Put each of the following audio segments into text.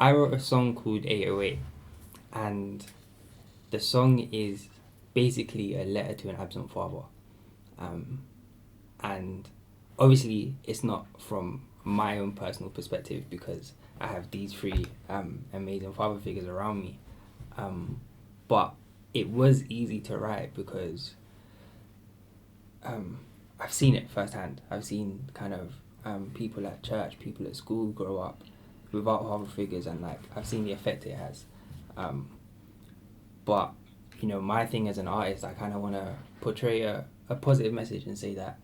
I wrote a song called 808, and the song is basically a letter to an absent father. And obviously, it's not from my own personal perspective because I have these three amazing father figures around me. But it was easy to write because I've seen it firsthand. I've seen kind of people at church, people at school grow up without father figures, and like I've seen the effect it has. But you know, my thing as an artist, I kind of want to portray a positive message and say that,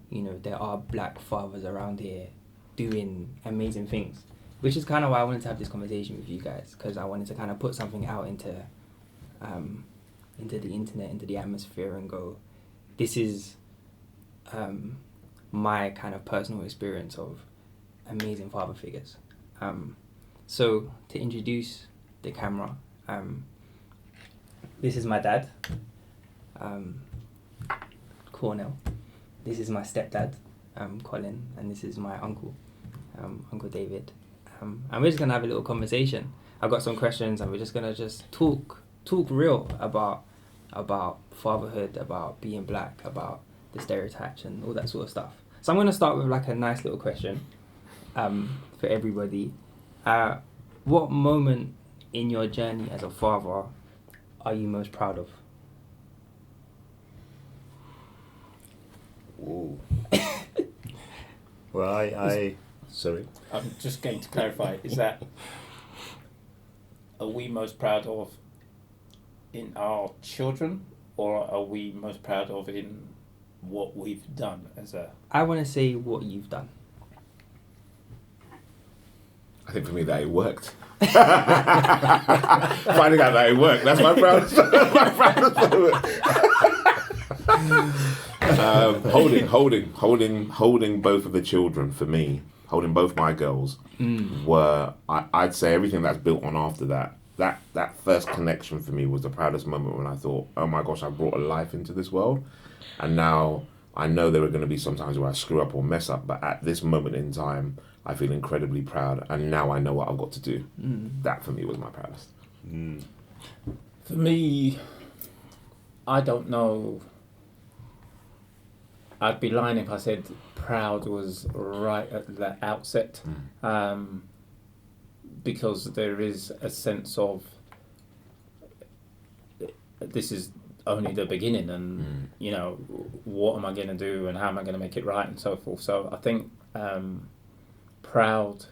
you know, there are black fathers around here doing amazing things, which is kind of why I wanted to have this conversation with you guys, because I wanted to kind of put something out into the internet, into the atmosphere, and go, this is my kind of personal experience of amazing father figures. So to introduce the camera, this is my dad, Cornell. This is my stepdad, Colin, and this is my uncle, Uncle David. And we're just gonna have a little conversation. I've got some questions, and we're just gonna talk real about fatherhood, about being black, about the stereotypes and all that sort of stuff. So I'm gonna start with like a nice little question, for everybody. What moment in your journey as a father are you most proud of? Ooh. Well, I sorry. I'm just going to clarify, is that, are we most proud of in our children, or are we most proud of in what we've done as a... I want to say what you've done. I think for me that it worked. Finding out that it worked, that's my proudest holding both of the children for me, holding both my girls, were, I'd say everything that's built on after that. That first connection for me was the proudest moment when I thought, oh my gosh, I brought a life into this world. And now I know there are going to be some times where I screw up or mess up, but at this moment in time, I feel incredibly proud, and now I know what I've got to do. That for me was my proudest. For me, I don't know. I'd be lying if I said proud was right at the outset, because there is a sense of this is only the beginning, and you know, what am I going to do and how am I going to make it right and so forth. So I think proud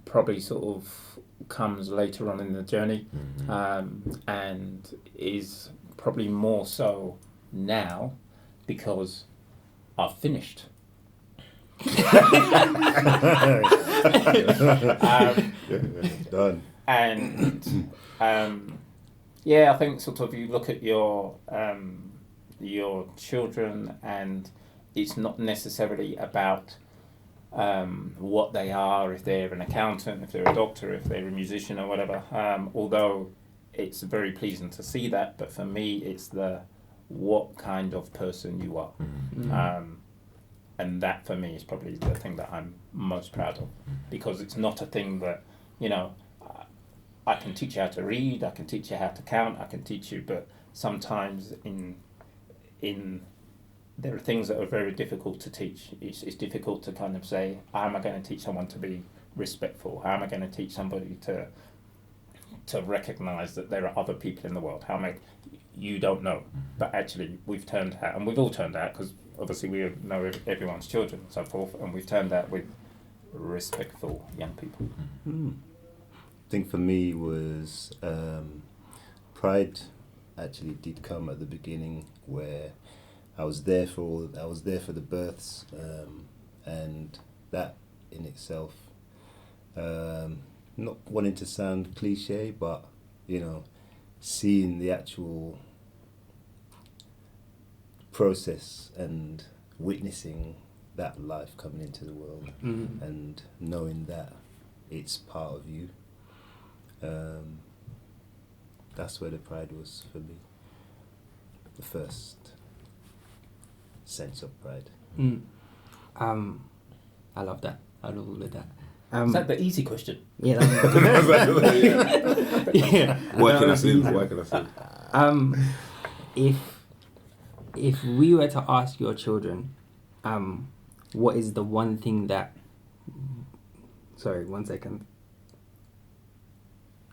probably sort of comes later on in the journey, and is probably more so now because I've finished. Done. And yeah, I think sort of you look at your children, and it's not necessarily about what they are, if they're an accountant, if they're a doctor, if they're a musician or whatever, although it's very pleasing to see that, but for me it's what kind of person you are. And that for me is probably the thing that I'm most proud of, because it's not a thing that, you know, I can teach you how to read, I can teach you how to count, I can teach you, but sometimes there are things that are very difficult to teach. It's difficult to kind of say, how am I going to teach someone to be respectful? How am I going to teach somebody to recognise that there are other people in the world? You don't know, but actually we've turned out, and we've all turned out, because obviously we know everyone's children and so forth, and we've turned out with respectful young people. I think for me was pride actually did come at the beginning, where I was there for the births, and that in itself, not wanting to sound cliche, but you know, seeing the actual process and witnessing that life coming into the world, and knowing that it's part of you, that's where the pride was for me. The first sense of pride. I love that. I love all of that. Is that the easy question? Yeah. Yeah. Working that us was in, easy. working us in. If we were to ask your children, what is the one thing that... Sorry, 1 second.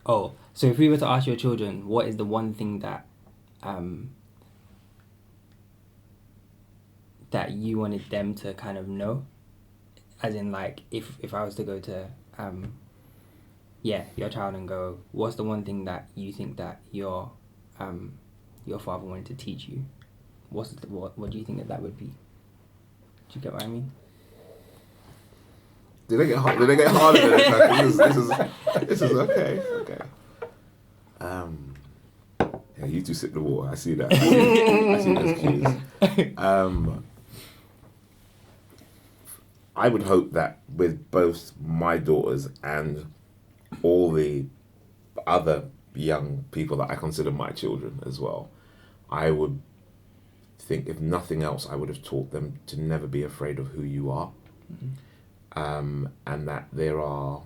Oh, so if we were to ask your children, what is the one thing that that you wanted them to kind of know? As in, like, if I was to go to your child and go, what's the one thing that you think that your father wanted to teach you? What do you think that would be? Do you get what I mean? Did they get hard? Did they get harder than that? This is okay. Okay. Yeah, you two sip the water. I see that. I see those cues. I would hope that with both my daughters and all the other young people that I consider my children as well, I would think, if nothing else, I would have taught them to never be afraid of who you are. And that there are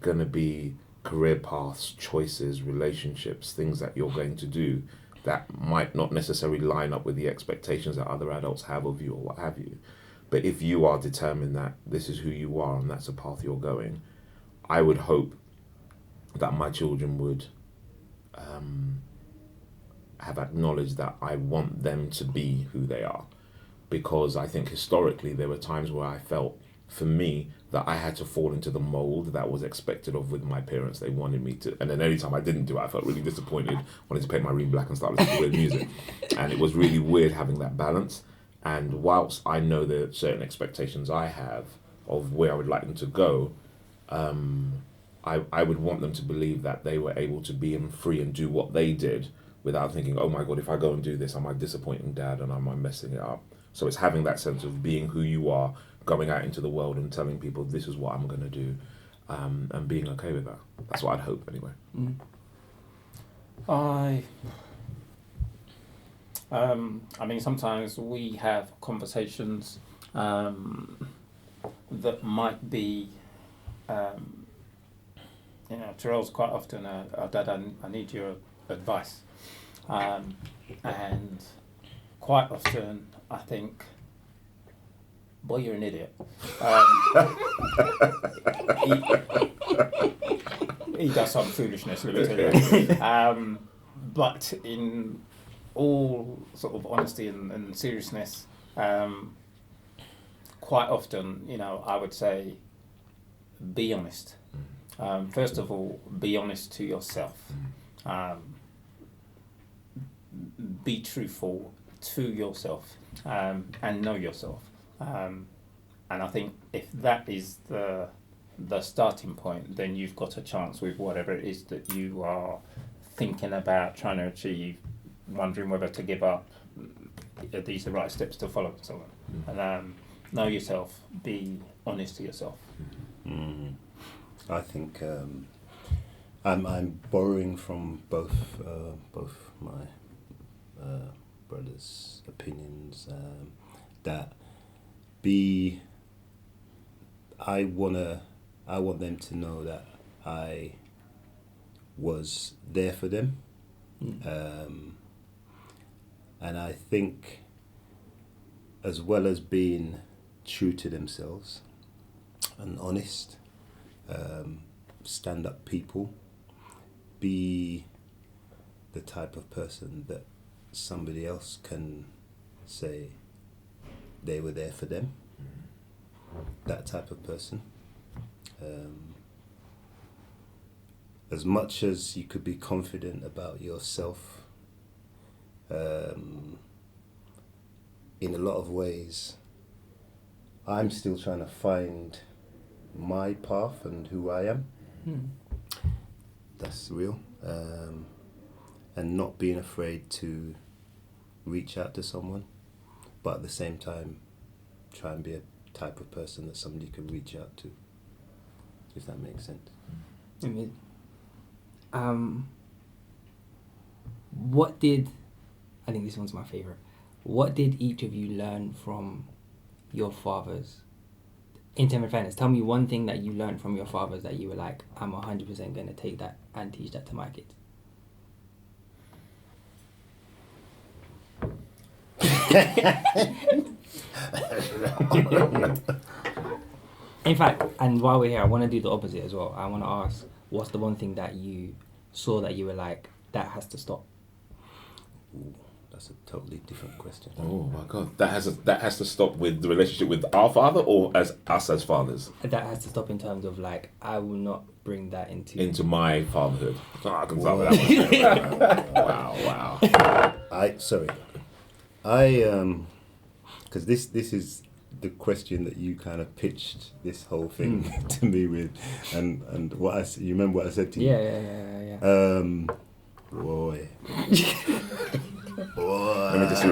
going to be career paths, choices, relationships, things that you're going to do that might not necessarily line up with the expectations that other adults have of you or what have you. But if you are determined that this is who you are and that's the path you're going, I would hope that my children would have acknowledged that I want them to be who they are. Because I think historically there were times where I felt, for me, that I had to fall into the mold that was expected of with my parents. They wanted me to, and then any time I didn't do it, I felt really disappointed, wanted to paint my room black and start listening to weird music. And it was really weird having that balance. And whilst I know there are certain expectations I have of where I would like them to go, I would want them to believe that they were able to be free and do what they did without thinking, oh my God, if I go and do this, am I disappointing dad and am I messing it up? So it's having that sense of being who you are, going out into the world and telling people this is what I'm going to do, and being okay with that. That's what I'd hope anyway. I mean, sometimes we have conversations that might be, Terrell's quite often, Dad, I need your advice. And quite often I think, boy, you're an idiot. He does some foolishness, let me tell you. But in all sort of honesty and seriousness, quite often, I would say, be honest. First of all, be honest to yourself. Be truthful to yourself, and know yourself. And I think if that is the starting point, then you've got a chance with whatever it is that you are thinking about, trying to achieve, wondering whether to give up. Are these the right steps to follow, and so on. And know yourself, be honest to yourself. I think I'm borrowing from both my brothers' opinions. That I want them to know that I was there for them. And I think, as well as being true to themselves and honest, stand-up people, be the type of person that somebody else can say they were there for them. That type of person. As much as you could be confident about yourself, in a lot of ways, I'm still trying to find my path and who I am. That's real. And not being afraid to reach out to someone, but at the same time, try and be a type of person that somebody can reach out to, if that makes sense. I think this one's my favourite. What did each of you learn from your fathers in terms of fairness, tell me one thing that you learned from your fathers that you were like, I'm 100% going to take that and teach that to my kids. In fact, and while we're here, I want to do the opposite as well. I want to ask, what's the one thing that you saw that you were like, that has to stop? Ooh, that's a totally different question. Oh my God, that has to stop with the relationship with our father or as us as fathers. That has to stop in terms of like, I will not bring that into my fatherhood. Oh, I can start with that one. Wow. Because this is the question that you kind of pitched this whole thing to me with, and what you remember what I said to you? Yeah. Boy. Let me just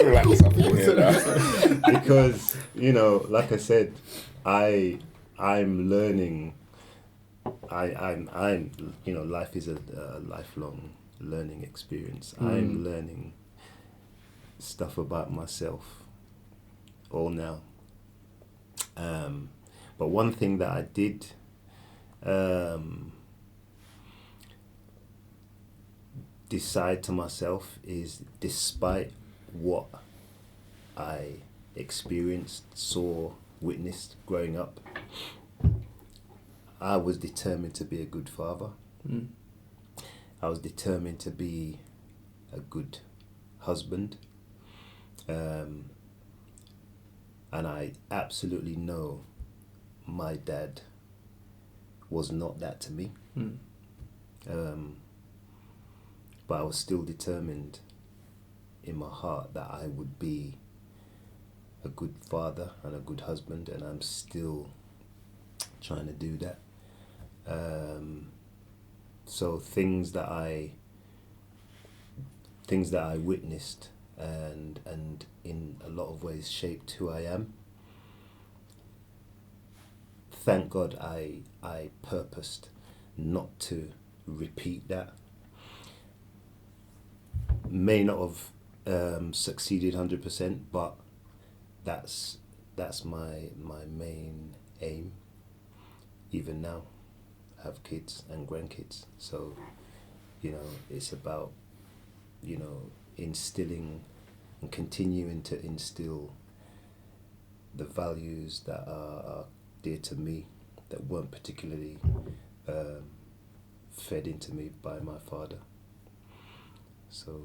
relax up here. Because like I said, I'm learning. I'm life is a lifelong learning experience. I'm learning stuff about myself all now. But one thing that I did decide to myself is, despite what I experienced, saw, witnessed growing up, I was determined to be a good father. I was determined to be a good husband. And I absolutely know my dad was not that to me. But I was still determined in my heart that I would be a good father and a good husband, and I'm still trying to do that. So things that I witnessed and in a lot of ways shaped who I am. Thank God I purposed not to repeat that. May not have succeeded 100%, but that's my main aim. Even now, I have kids and grandkids, so it's about instilling and continuing to instill the values that are dear to me, that weren't particularly fed into me by my father. So,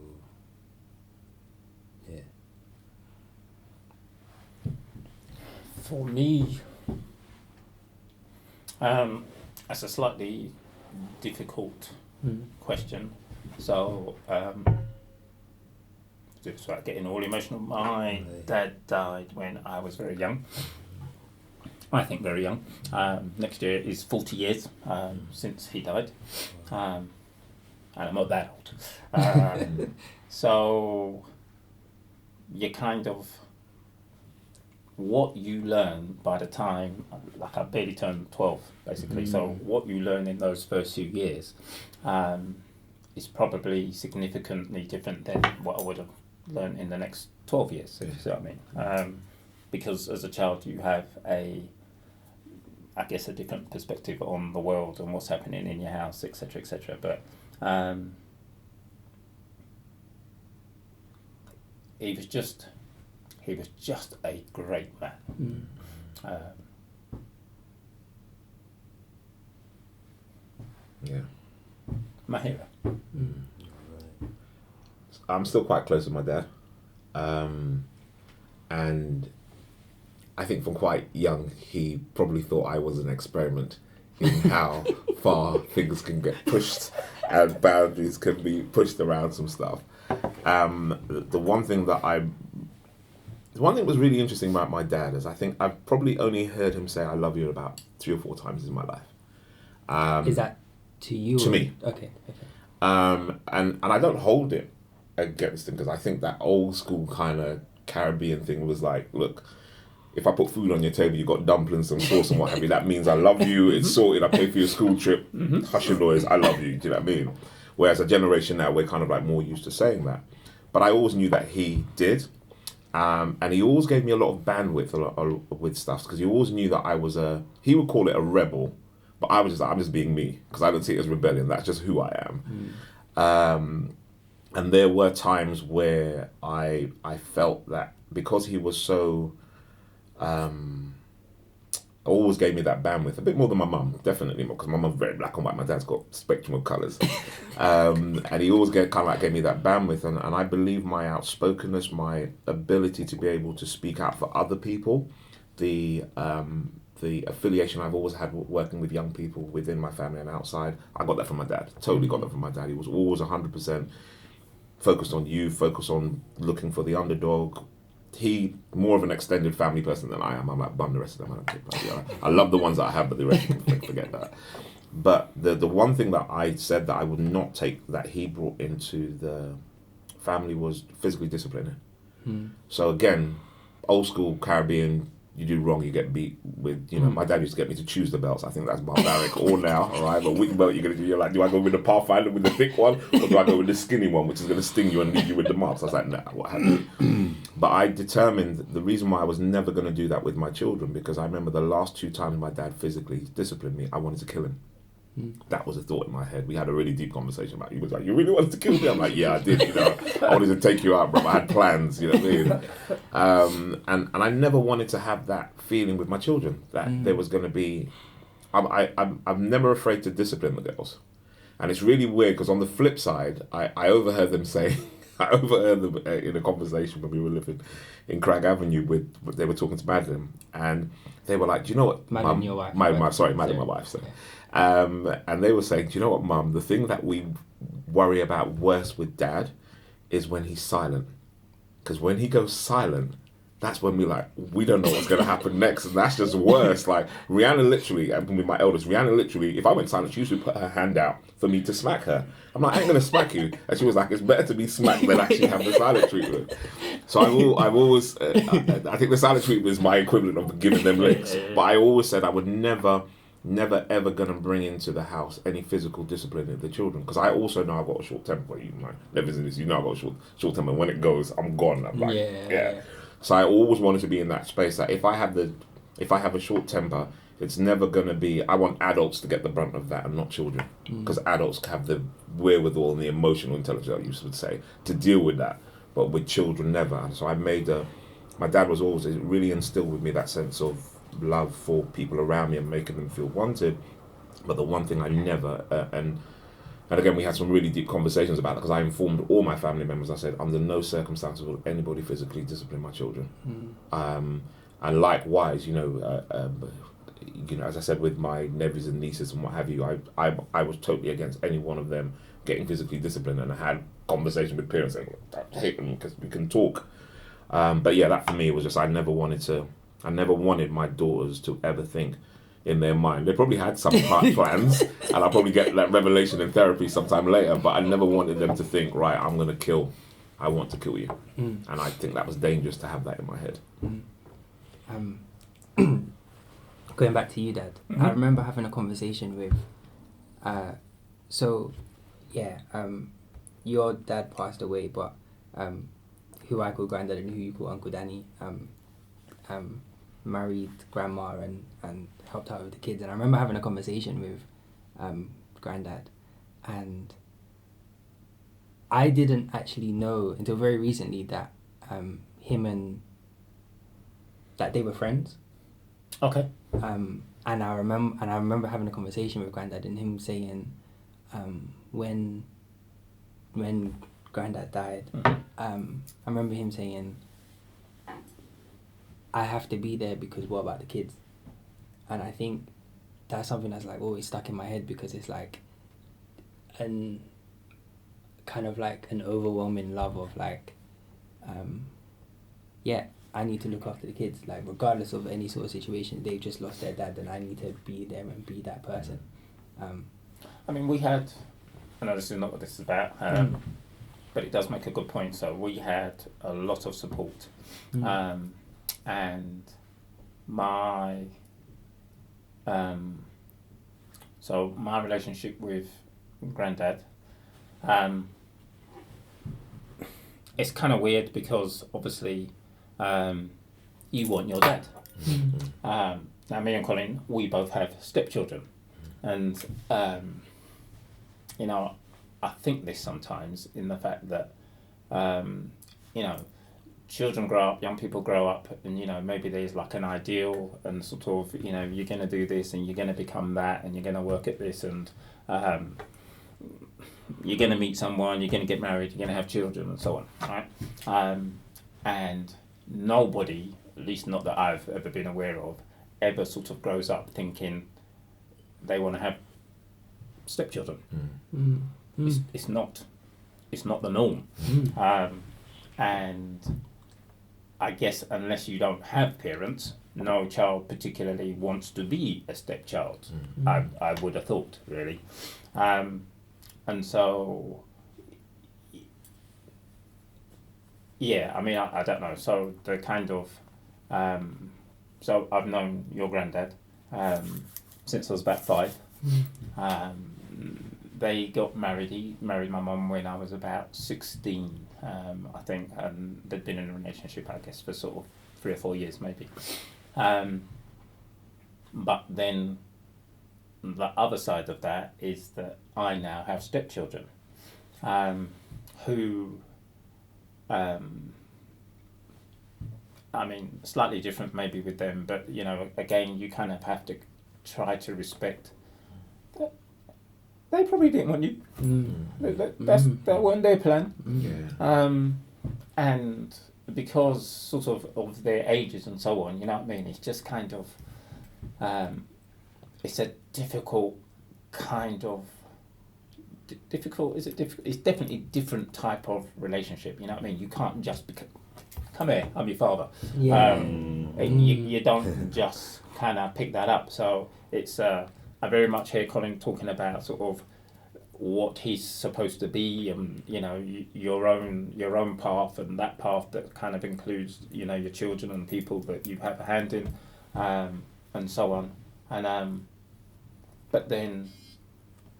yeah. For me, that's a slightly difficult question. So, just like getting all emotional. My dad died when I was very young. I think very young. Next year is 40 years since he died. And I'm not that old. So you kind of, what you learn by the time, like I barely turned 12 basically, so what you learn in those first few years is probably significantly different than what I would have learned in the next 12 years, if you see what I mean. Because as a child you have a different perspective on the world and what's happening in your house, etc., etc. But he was just a great man. My hero. I'm still quite close with my dad, and I think from quite young he probably thought I was an experiment in how far things can get pushed and boundaries can be pushed around some stuff. The one thing that was really interesting about my dad is I think I've probably only heard him say I love you about 3 or 4 times in my life. Is that to you? To me. Okay. And I don't hold it against him, because I think that old school kind of Caribbean thing was like, look, if I put food on your table, you got dumplings and sauce and what have you, that means I love you, it's sorted, I pay for your school trip, hush your noise, I love you, do you know what I mean? Whereas a generation now, we're kind of like more used to saying that. But I always knew that he did. And he always gave me a lot of bandwidth with stuff, because he always knew that I was he would call it a rebel, but I was just like, I'm just being me, because I don't see it as rebellion. That's just who I am. And there were times where I felt that because he was so, always gave me that bandwidth, a bit more than my mum, definitely more, because my mum's very black and white, my dad's got spectrum of colours. And he always gave me that bandwidth, and I believe my outspokenness, my ability to be able to speak out for other people, the affiliation I've always had working with young people within my family and outside, I got that from my dad. Totally got that from my dad. He was always 100% focused on you, focused on looking for the underdog. He more of an extended family person than I am. I'm like, bum the rest of them. I don't care. I love the ones that I have, but the rest you can forget that. But the one thing that I said that I would not take that he brought into the family was physically disciplining. So again, old school Caribbean, you do wrong, you get beat with, you know, my dad used to get me to choose the belts. I think that's barbaric all now, all right? But which belt you're going to do? You're like, do I go with the Pathfinder with the thick one, or do I go with the skinny one, which is going to sting you and leave you with the marks? I was like, nah, what have you? But I determined the reason why I was never going to do that with my children, because I remember the last 2 times my dad physically disciplined me, I wanted to kill him. That was a thought in my head. We had a really deep conversation about it. He was like, you really wanted to kill me? I'm like, yeah, I did, you know. I wanted to take you out, bro. I had plans, you know what I mean? And I never wanted to have that feeling with my children, that there was going to be... I'm never afraid to discipline the girls. And it's really weird, because on the flip side, I overheard them say... I overheard them in a conversation when we were living in Crag Avenue they were talking to Madeline, and they were like, do you know what... Madeline, your wife. Madeline, my wife, sorry. And they were saying, do you know what, Mum, the thing that we worry about worse with Dad is when he's silent. Because when he goes silent, that's when we don't know what's going to happen next, and that's just worse. Like, Rihanna literally, and with my eldest, Rihanna literally, if I went silent, she used to put her hand out for me to smack her. I'm like, I ain't going to smack you. And she was like, it's better to be smacked than actually have the silent treatment. So I've always, I think the silent treatment is my equivalent of giving them licks. But I always said I would never ever gonna bring into the house any physical discipline of the children, because I also know I've got a short temper. You know, never in this, you know, I've got a short temper. When it goes, I'm gone. I'm like, yeah. So I always wanted to be in that space that if I have a short temper, it's never gonna be. I want adults to get the brunt of that and not children, because adults have the wherewithal and the emotional intelligence, you would say, to deal with that. But with children, never. And so I made my dad was always really instilled with me that sense of love for people around me and making them feel wanted. But the one thing I never and again, we had some really deep conversations about it, because I informed all my family members. I said, under no circumstances will anybody physically discipline my children. And likewise, you know, as I said, with my nephews and nieces and what have you, I was totally against any one of them getting physically disciplined, and I had conversation with parents saying, I hate them because we can talk. But yeah, that for me was just, I never wanted my daughters to ever think in their mind. They probably had some plans, and I'll probably get that revelation in therapy sometime later, but I never wanted them to think, right, I want to kill you. And I think that was dangerous to have that in my head. Going back to you, Dad, I remember having a conversation with, your dad passed away, but who I call Granddad and who you call Uncle Danny, married grandma and helped out with the kids. And I remember having a conversation with Granddad, and I didn't actually know until very recently that that they were friends. Okay. And I remember having a conversation with Granddad and him saying, when Granddad died, I remember him saying, I have to be there because what about the kids? And I think that's something that's like always stuck in my head, because it's like an kind of like an overwhelming love of like, I need to look after the kids, like regardless of any sort of situation. They've just lost their dad, and I need to be there and be that person. I mean, we had, I know this is not what this is about, but it does make a good point. So we had a lot of support, and my relationship with Granddad, it's kind of weird, because obviously you want your dad. Now, me and Colin, we both have stepchildren, and you know, I think this sometimes in the fact that you know, children grow up, young people grow up, and you know, maybe there's like an ideal, and sort of, you know, you're going to do this, and you're going to become that, and you're going to work at this, and you're going to meet someone, you're going to get married, you're going to have children, and so on, right? And nobody, at least not that I've ever been aware of, ever sort of grows up thinking they want to have stepchildren. It's not the norm. And I guess unless you don't have parents, no child particularly wants to be a stepchild. I would have thought, really. And so, yeah, I mean, I don't know. So the kind of, so I've known your granddad since I was about 5. They got married. He married my mum when I was about 16, I think, and they'd been in a relationship, I guess, for sort of 3 or 4 years, maybe. But then the other side of that is that I now have stepchildren, who, I mean, slightly different maybe with them, but, you know, again, you kind of have to try to respect that they probably didn't want you. That wasn't their plan. And because sort of their ages and so on, you know what I mean? It's just kind of, it's a difficult kind of, difficult, is it difficult? It's definitely a different type of relationship, you know what I mean? You can't just come here, I'm your father. You don't just kind of pick that up. So it's, I very much hear Colin talking about sort of what he's supposed to be, and you know, your own path, and that path that kind of includes, you know, your children and people that you have a hand in, and so on. And but then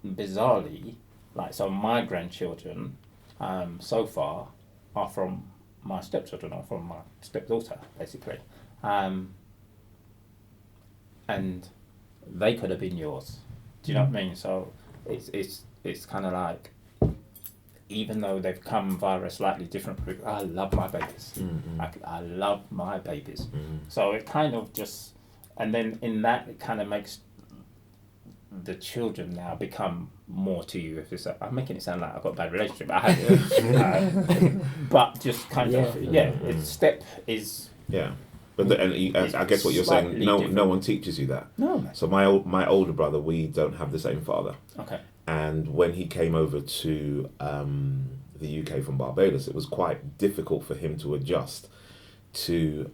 bizarrely, like, so my grandchildren so far are from my stepchildren, or from my stepdaughter, basically, and they could have been yours. Do you know what I mean? So it's kind of like, even though they've come via a slightly different route, I love my babies. I love my babies. So it kind of just, and then in that, it kind of makes the children now become more to you. If it's, I'm making it sound like I've got a bad relationship, but I have, but just kind of, its step is. Yeah. But I guess what you're saying, no one teaches you that. No. So my older brother, we don't have the same father. Okay. And when he came over to the UK from Barbados, it was quite difficult for him to adjust to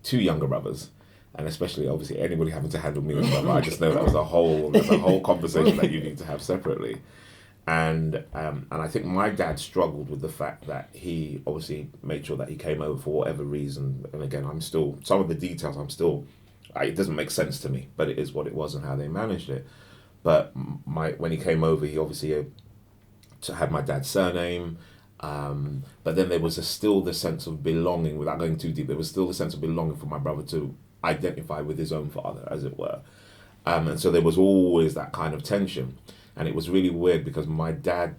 2 younger brothers, and especially obviously anybody having to handle me as a brother. I just know there's a whole conversation that you need to have separately. And I think my dad struggled with the fact that he obviously made sure that he came over for whatever reason. And again, some of the details it doesn't make sense to me, but it is what it was and how they managed it. But when he came over, he obviously had my dad's surname. But then there was still the sense of belonging, without going too deep, there was still the sense of belonging for my brother to identify with his own father, as it were. And so there was always that kind of tension. And it was really weird because my dad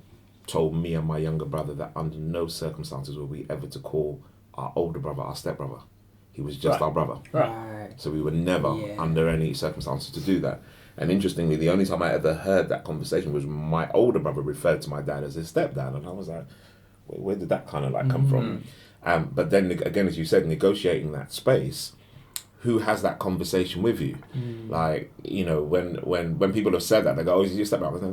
told me and my younger brother that under no circumstances were we ever to call our older brother our stepbrother. He was just our brother. Right. So we were never under any circumstances to do that. And interestingly, the only time I ever heard that conversation was my older brother referred to my dad as his stepdad. And I was like, where did that kind of like come from? But then again, as you said, negotiating that space, who has that conversation with you? Like, you know, when people have said that, they go, "Oh, is your stepbrother?" I say,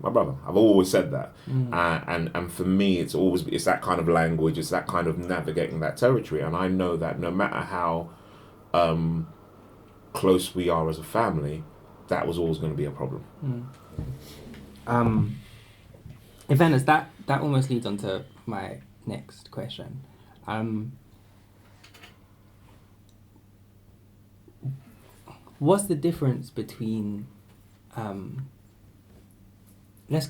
my brother. I've always said that. And for me, it's that kind of language, it's that kind of navigating that territory. And I know that no matter how close we are as a family, that was always going to be a problem. In fairness, that almost leads on to my next question. What's the difference between what's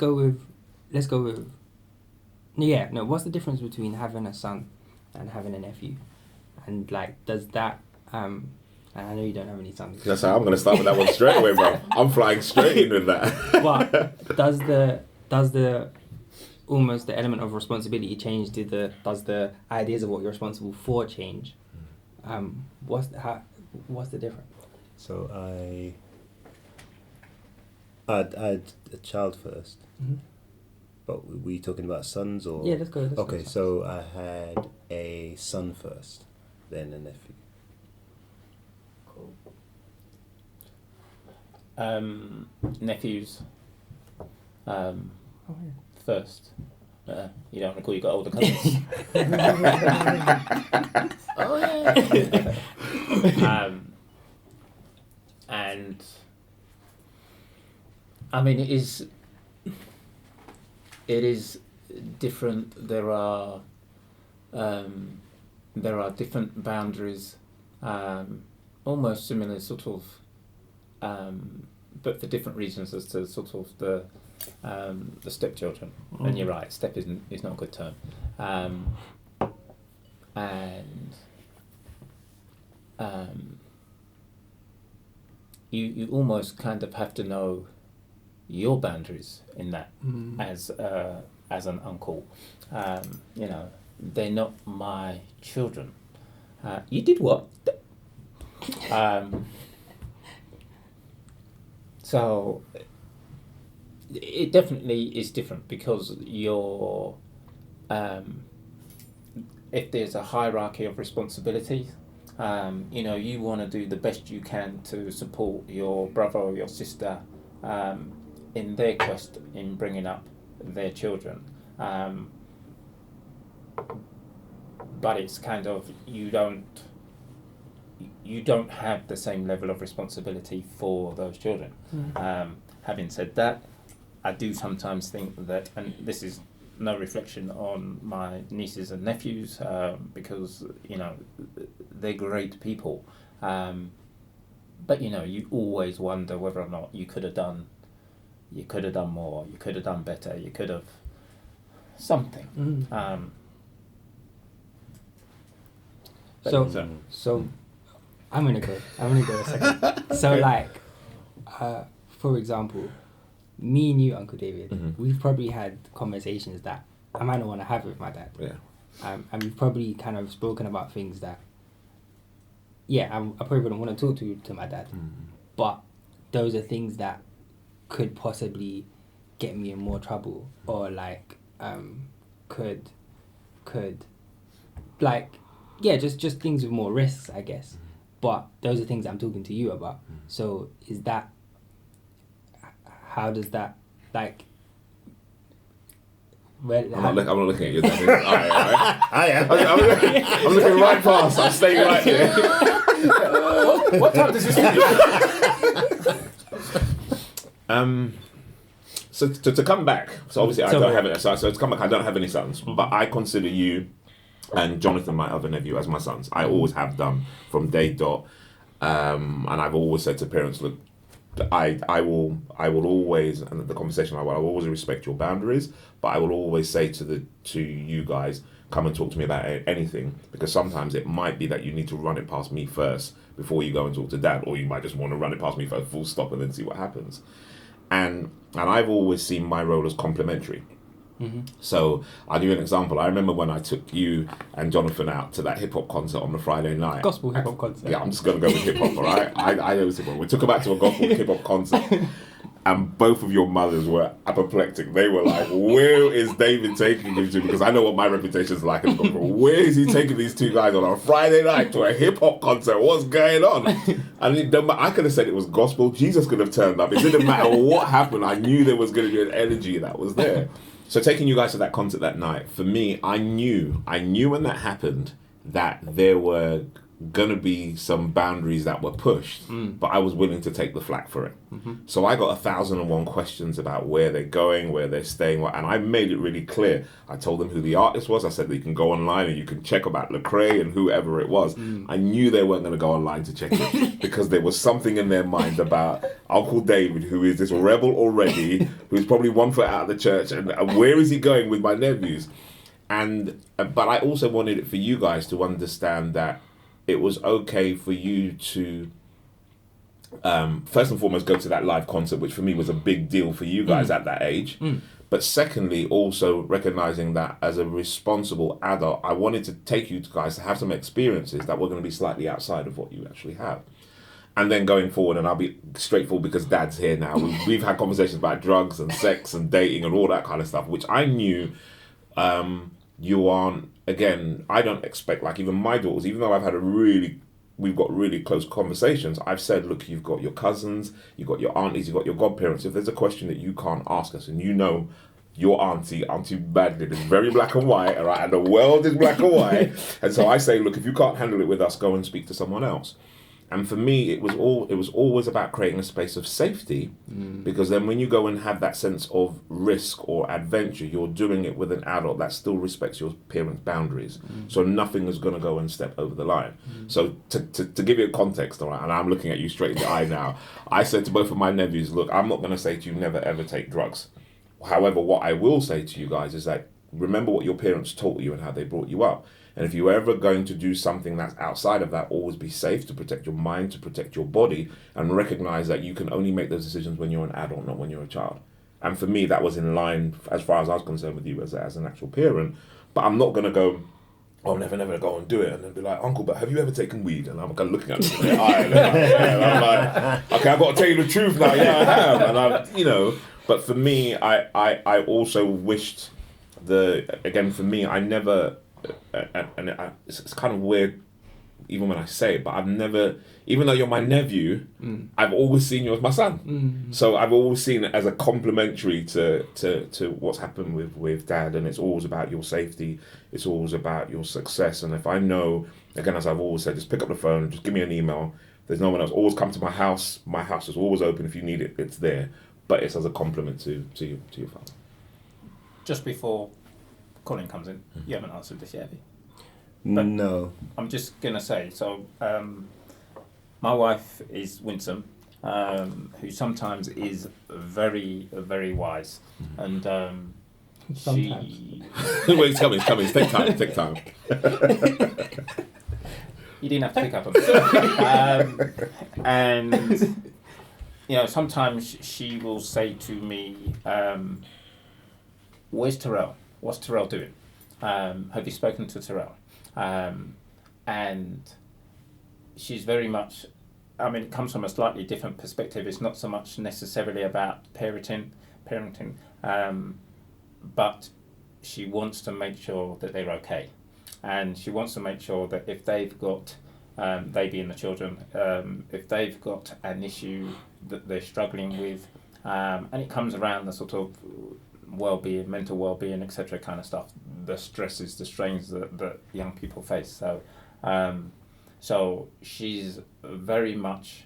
the difference between having a son and having a nephew? And like, does that and I know you don't have any sons. That's how I'm going to start with that one straight away, bro. I'm flying straight in with that. But does the almost the element of responsibility change? Does the ideas of what you're responsible for change? What's the difference? So I had a child first. Mm-hmm. But were you talking about sons or? Yeah, let's go. Okay, so I had a son first, then a nephew. Cool. Nephews. Oh, yeah. First. You don't recall you got older cousins. Oh yeah. And I mean, it is different. There are different boundaries, almost similar, sort of, but for different reasons as to sort of the stepchildren. And you're right, step is not a good term, and you almost kind of have to know your boundaries in that as an uncle. You know, they're not my children. You did what? So it definitely is different because you're if there's a hierarchy of responsibility, you know, you want to do the best you can to support your brother or your sister in their quest in bringing up their children. But it's kind of, you don't have the same level of responsibility for those children. Having said that, I do sometimes think that, and this is no reflection on my nieces and nephews, because, you know, they're great people. But, you know, you always wonder whether or not you could have done more, you could have done better, you could have something. So I'm gonna go a second. So like, for example, me and you, Uncle David, we've probably had conversations that I might not want to have with my dad. Yeah. And we've probably kind of spoken about things that, I probably wouldn't want to talk to my dad. But those are things that could possibly get me in more trouble, or like could like just things with more risks, I guess. But those are things I'm talking to you about. So is that, how does that, like, I'm not looking at you. All right. I am. I'm looking right past. I'm staying right here. What time does this So to come back, so obviously I don't have it. So to come back, I don't have any sons, but I consider you and Jonathan, my other nephew, as my sons. I always have done from day dot, and I've always said to parents, look, I will always, and the conversation I will always respect your boundaries, but I will always say to you guys, come and talk to me about anything, because sometimes it might be that you need to run it past me first before you go and talk to dad, or you might just want to run it past me first, full stop, and then see what happens. And I've always seen my role as complementary. So I'll give you an example. I remember when I took you and Jonathan out to that hip hop concert on the Friday night. Gospel hip hop concert. Yeah, I'm just going to go with hip hop, all right? I know it's hip hop. We took them out to a gospel hip hop concert, and both of your mothers were apoplectic. They were like, where is David taking you to? Because I know what my reputation is like in the gospel. Where is he taking these two guys on a Friday night to a hip hop concert? What's going on? And I could have said it was gospel. Jesus could have turned up. It didn't matter what happened. I knew there was going to be an energy that was there. So taking you guys to that concert that night, for me, I knew when that happened that there were going to be some boundaries that were pushed, but I was willing to take the flak for it. So I got 1,001 questions about where they're going, where they're staying, and I made it really clear. I told them who the artist was. I said that you can go online and you can check about Lecrae and whoever it was. I knew they weren't going to go online to check it because there was something in their mind about Uncle David, who is this rebel already, who's probably 1 foot out of the church, and where is he going with my nephews? But I also wanted it for you guys to understand that it was okay for you to first and foremost go to that live concert, which for me was a big deal for you guys at that age. But secondly, also recognizing that as a responsible adult, I wanted to take you guys to have some experiences that were going to be slightly outside of what you actually have. And then going forward, and I'll be straightforward because Dad's here now, we've had conversations about drugs and sex and dating and all that kind of stuff, which I knew you aren't, again, I don't expect, like even my daughters, even though we've got really close conversations, I've said, look, you've got your cousins, you've got your aunties, you've got your godparents. If there's a question that you can't ask us, and you know your Auntie Badley is very black and white, all right, and the world is black and white, and so I say, look, if you can't handle it with us, go and speak to someone else. And for me, it was always about creating a space of safety, because then when you go and have that sense of risk or adventure, you're doing it with an adult that still respects your parents' boundaries. So nothing is going to go and step over the line. So to give you a context, all right, and I'm looking at you straight in the eye now, I said to both of my nephews, look, I'm not going to say to you, never ever take drugs. However, what I will say to you guys is that remember what your parents taught you and how they brought you up. And if you're ever going to do something that's outside of that, always be safe, to protect your mind, to protect your body, and recognize that you can only make those decisions when you're an adult, not when you're a child. And for me, that was in line, as far as I was concerned, with you as an actual parent. But I'm not going to go, oh, never go and do it, and then be like, Uncle, but have you ever taken weed? And I'm kind of looking at him in the eye, and I'm like, okay, I've got to tell you the truth now. Yeah, I have. And I'm, but for me, I also wished for me, I never, it's kind of weird, even when I say it, but I've never, even though you're my nephew, I've always seen you as my son. So I've always seen it as a complementary to what's happened with Dad, and it's always about your safety, it's always about your success. And if I know, again, as I've always said, just pick up the phone, just give me an email. There's no one else. Always come to my house. My house is always open. If you need it, it's there. But it's as a compliment to your father. Just before Colin comes in, you haven't answered this yet, have you? But no. I'm just going to say, so my wife is winsome, who sometimes is very, very wise. And she... Wait, it's coming. Take time. You didn't have to pick up on it. And, sometimes she will say to me, where's Terrell? What's Terrell doing? Have you spoken to Terrell? And she's very much, it comes from a slightly different perspective. It's not so much necessarily about parenting, but she wants to make sure that they're okay. And she wants to make sure that if they've got, they being the children, if they've got an issue that they're struggling with, and it comes around the sort of well-being, mental well-being, etc. kind of stuff, the stresses, the strains that young people face. So, so she's very much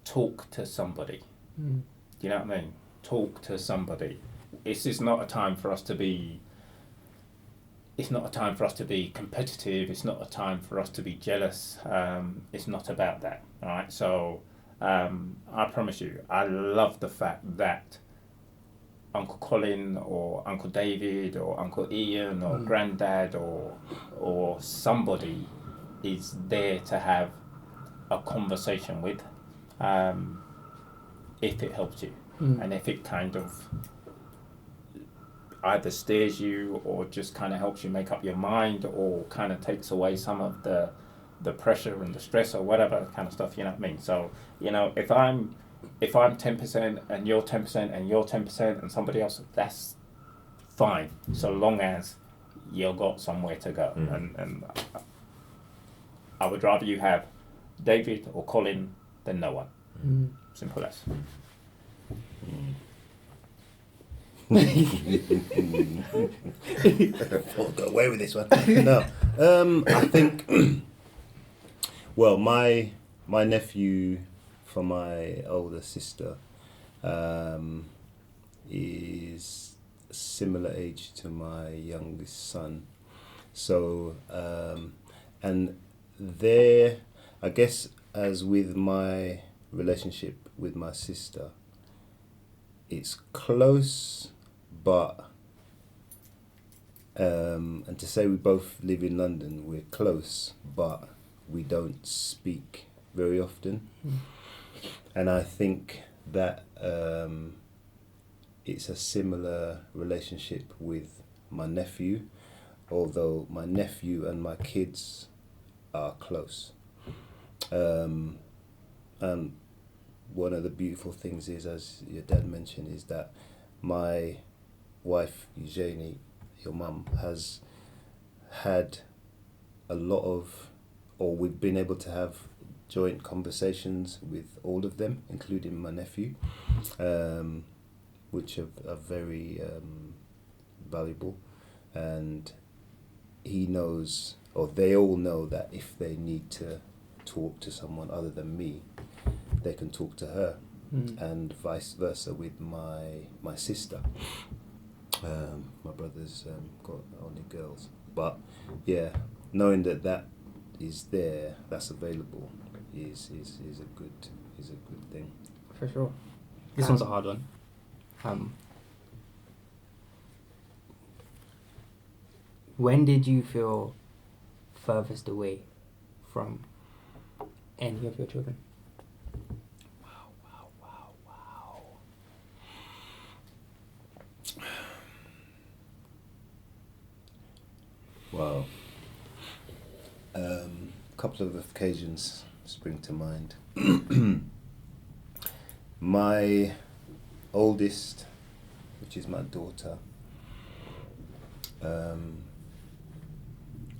talk to somebody. Do you know what I mean? Talk to somebody. This is not a time for us to be. It's not a time for us to be competitive. It's not a time for us to be jealous. It's not about that. All right. So I promise you, I love the fact that Uncle Colin or Uncle David or Uncle Ian or Granddad or somebody is there to have a conversation with, if it helps you, and if it kind of either steers you or just kind of helps you make up your mind or kind of takes away some of the pressure and the stress or whatever kind of stuff, you know what I mean? So, if I'm 10% and you're 10% and you're 10% and somebody else, that's fine, so long as you've got somewhere to go. And I would rather you have David or Colin than no one. Simple as. Go away with this one. No, I think. Well, my nephew from my older sister is similar age to my youngest son. So, and there, I guess, as with my relationship with my sister, it's close, but And to say we both live in London, we're close, but we don't speak very often. And I think that it's a similar relationship with my nephew, although my nephew and my kids are close. And one of the beautiful things is, as your dad mentioned, is that my wife, Eugenie, your mum, has had a lot of, or we've been able to have joint conversations with all of them, including my nephew, which are very valuable. And he knows, or they all know, that if they need to talk to someone other than me, they can talk to her, and vice versa with my sister. My brother's got only girls, but yeah, knowing that is there, that's available, is a good thing. For sure. This one's a hard one. When did you feel furthest away from any of your children? Wow. A couple of occasions spring to mind. My oldest, which is my daughter,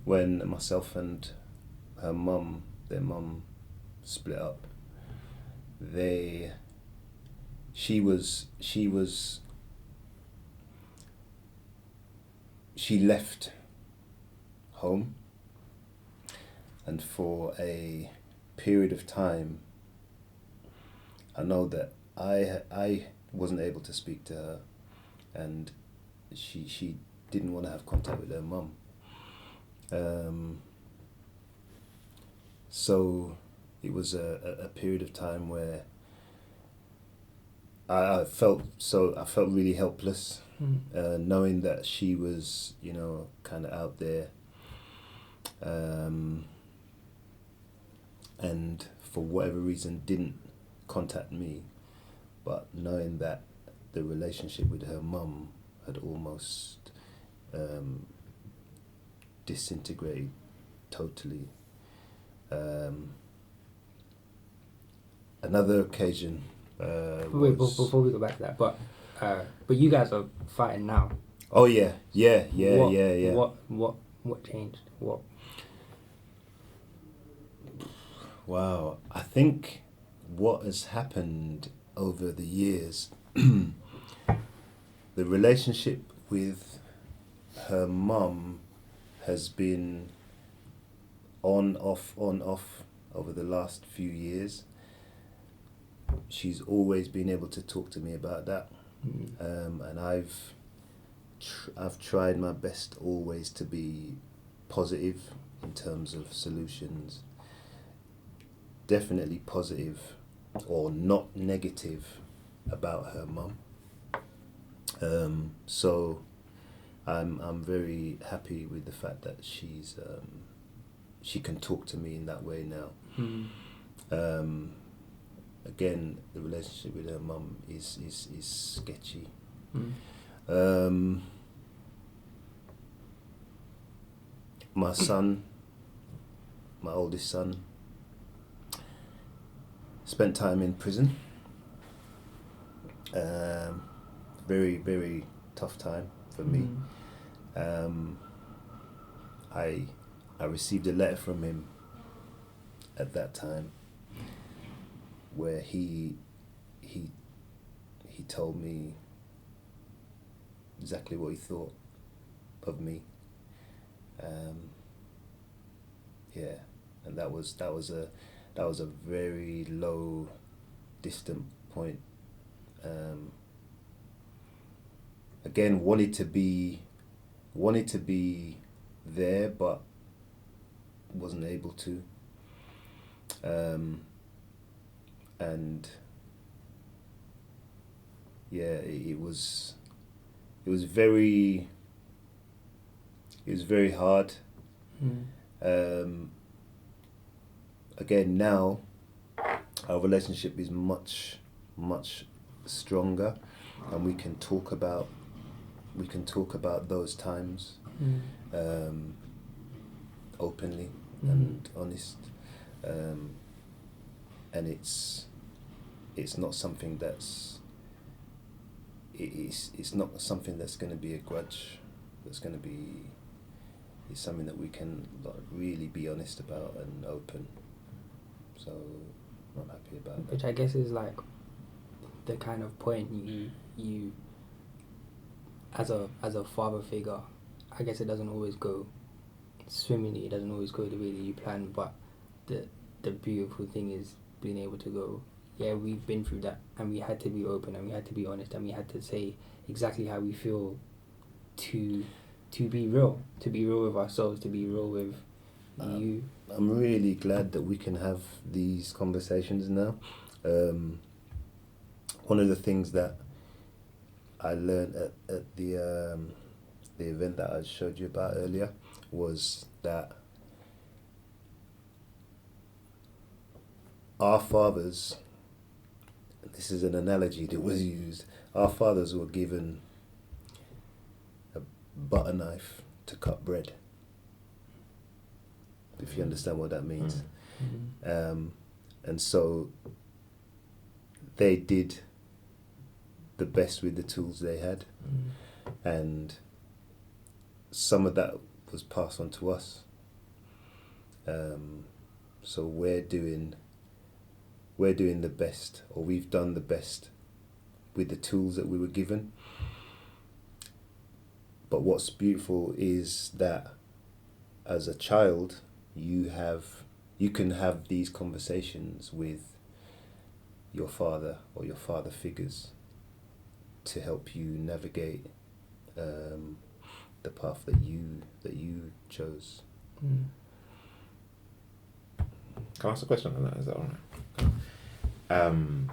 when myself and her mum, their mum, split up, she left home, and for a period of time, I know that I wasn't able to speak to her, and she didn't want to have contact with her mum. So it was a period of time where I felt really helpless, knowing that she was, kind of out there, and for whatever reason didn't contact me, but knowing that the relationship with her mum had almost disintegrated totally. Another occasion. Wait, before we go back to that, but you guys are fighting now. Oh yeah. What changed? What? Wow, I think what has happened over the years, the relationship with her mum has been on off over the last few years. She's always been able to talk to me about that, and I've tried my best always to be positive in terms of solutions. Definitely positive, or not negative, about her mum. So I'm very happy with the fact that she can talk to me in that way now. Again, the relationship with her mum is sketchy. My son, my oldest son, spent time in prison. Very, very tough time for me. I received a letter from him at that time where he told me exactly what he thought of me. And that was a very low, distant point. Again, wanted to be there, but wasn't able to. And yeah, it was very very hard. Again, now our relationship is much stronger, and we can talk about those times openly and honest, and it's not something that's it's not something that's going to be a grudge. It's something that we can really be honest about and open. So I'm happy about that. Which I guess is like the kind of point you as a father figure, I guess it doesn't always go swimmingly, it doesn't always go the way that you plan, but the beautiful thing is being able to go, yeah, we've been through that, and we had to be open, and we had to be honest, and we had to say exactly how we feel to be real with ourselves, to be real with you. I'm really glad that we can have these conversations now. One of the things that I learned at the event that I showed you about earlier was that our fathers, this is an analogy that was used, our fathers were given a butter knife to cut bread, if you understand what that means. And so they did the best with the tools they had, and some of that was passed on to us. So we're doing the best, or we've done the best with the tools that we were given. But what's beautiful is that as a child, you can have these conversations with your father or your father figures to help you navigate the path that you chose. Can I ask a question on that? Is that all right?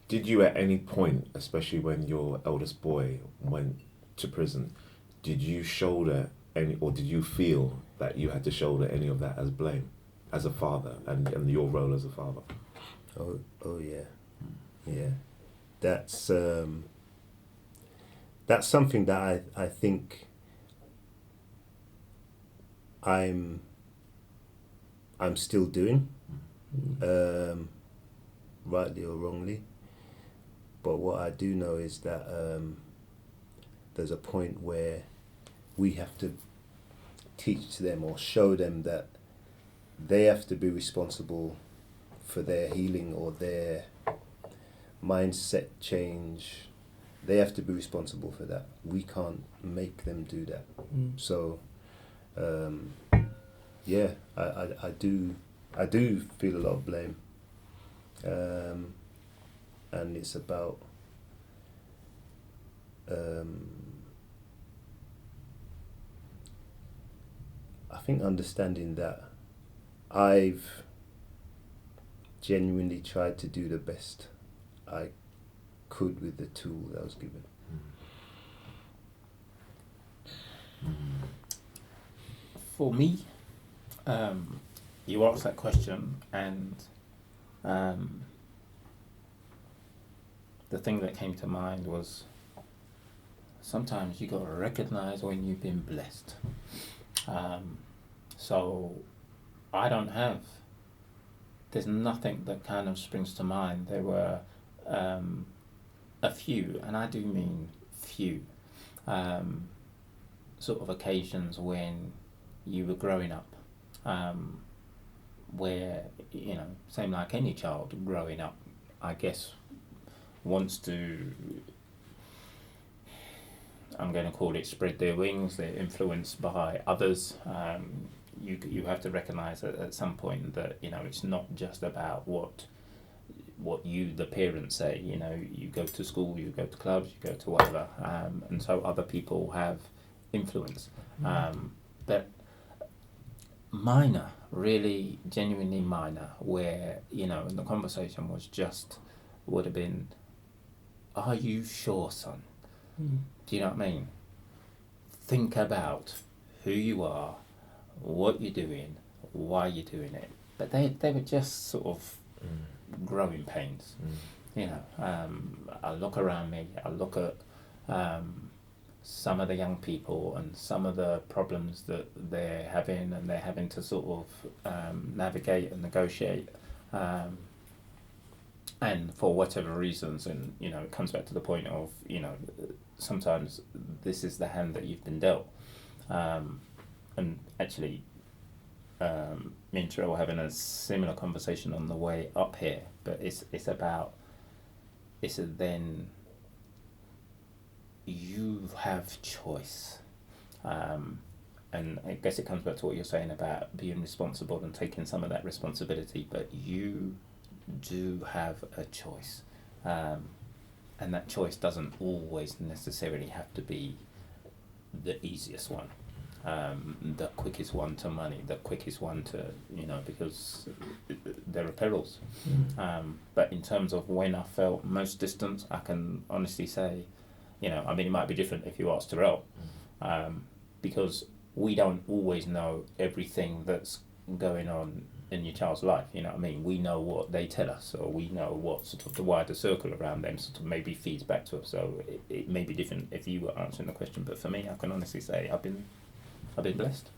Did you at any point, especially when your eldest boy went to prison, did you shoulder any, or did you feel that you had to shoulder any of that as blame, as a father, and your role as a father? Oh yeah, yeah. That's something that I think I'm still doing, rightly or wrongly. But what I do know is that there's a point where we have to teach them or show them that they have to be responsible for their healing or their mindset change. They have to be responsible for that. We can't make them do that. So, yeah, I do feel a lot of blame, and it's about I think understanding that I've genuinely tried to do the best I could with the tool that I was given. For me, you asked that question, and the thing that came to mind was sometimes you got to recognize when you've been blessed. So I don't have, there's nothing that kind of springs to mind. There were a few, and I do mean few, sort of occasions when you were growing up, where, you know, same like any child growing up, I guess, wants to, I'm going to call it spread their wings. They're influenced by others. You have to recognise at some point that, you know, it's not just about what you, the parents, say. You know, you go to school, you go to clubs, you go to whatever, and so other people have influence. But minor, really genuinely minor, where, you know, the conversation would have been, are you sure, son? Do you know what I mean? think about who you are, what you're doing, why you're doing it. But they were just sort of growing pains. You know, I look around me, I look at some of the young people and some of the problems that they're having, and they're having to sort of navigate and negotiate. And for whatever reasons, and you know, it comes back to the point of, you know, sometimes this is the hand that you've been dealt. And actually, me and Terrell were having a similar conversation on the way up here, but it's then you have choice. And I guess it comes back to what you're saying about being responsible and taking some of that responsibility, but you do have a choice. And that choice doesn't always necessarily have to be the easiest one, the quickest one to money, the quickest one to, you know, because there are perils. But in terms of when I felt most distant, I can honestly say, you know, I mean, it might be different if you ask Terrell, because we don't always know everything that's going on in your child's life, you know what I mean? We know what they tell us, or we know what sort of the wider circle around them sort of maybe feeds back to us. So it may be different if you were answering the question, but for me, I can honestly say I've been blessed.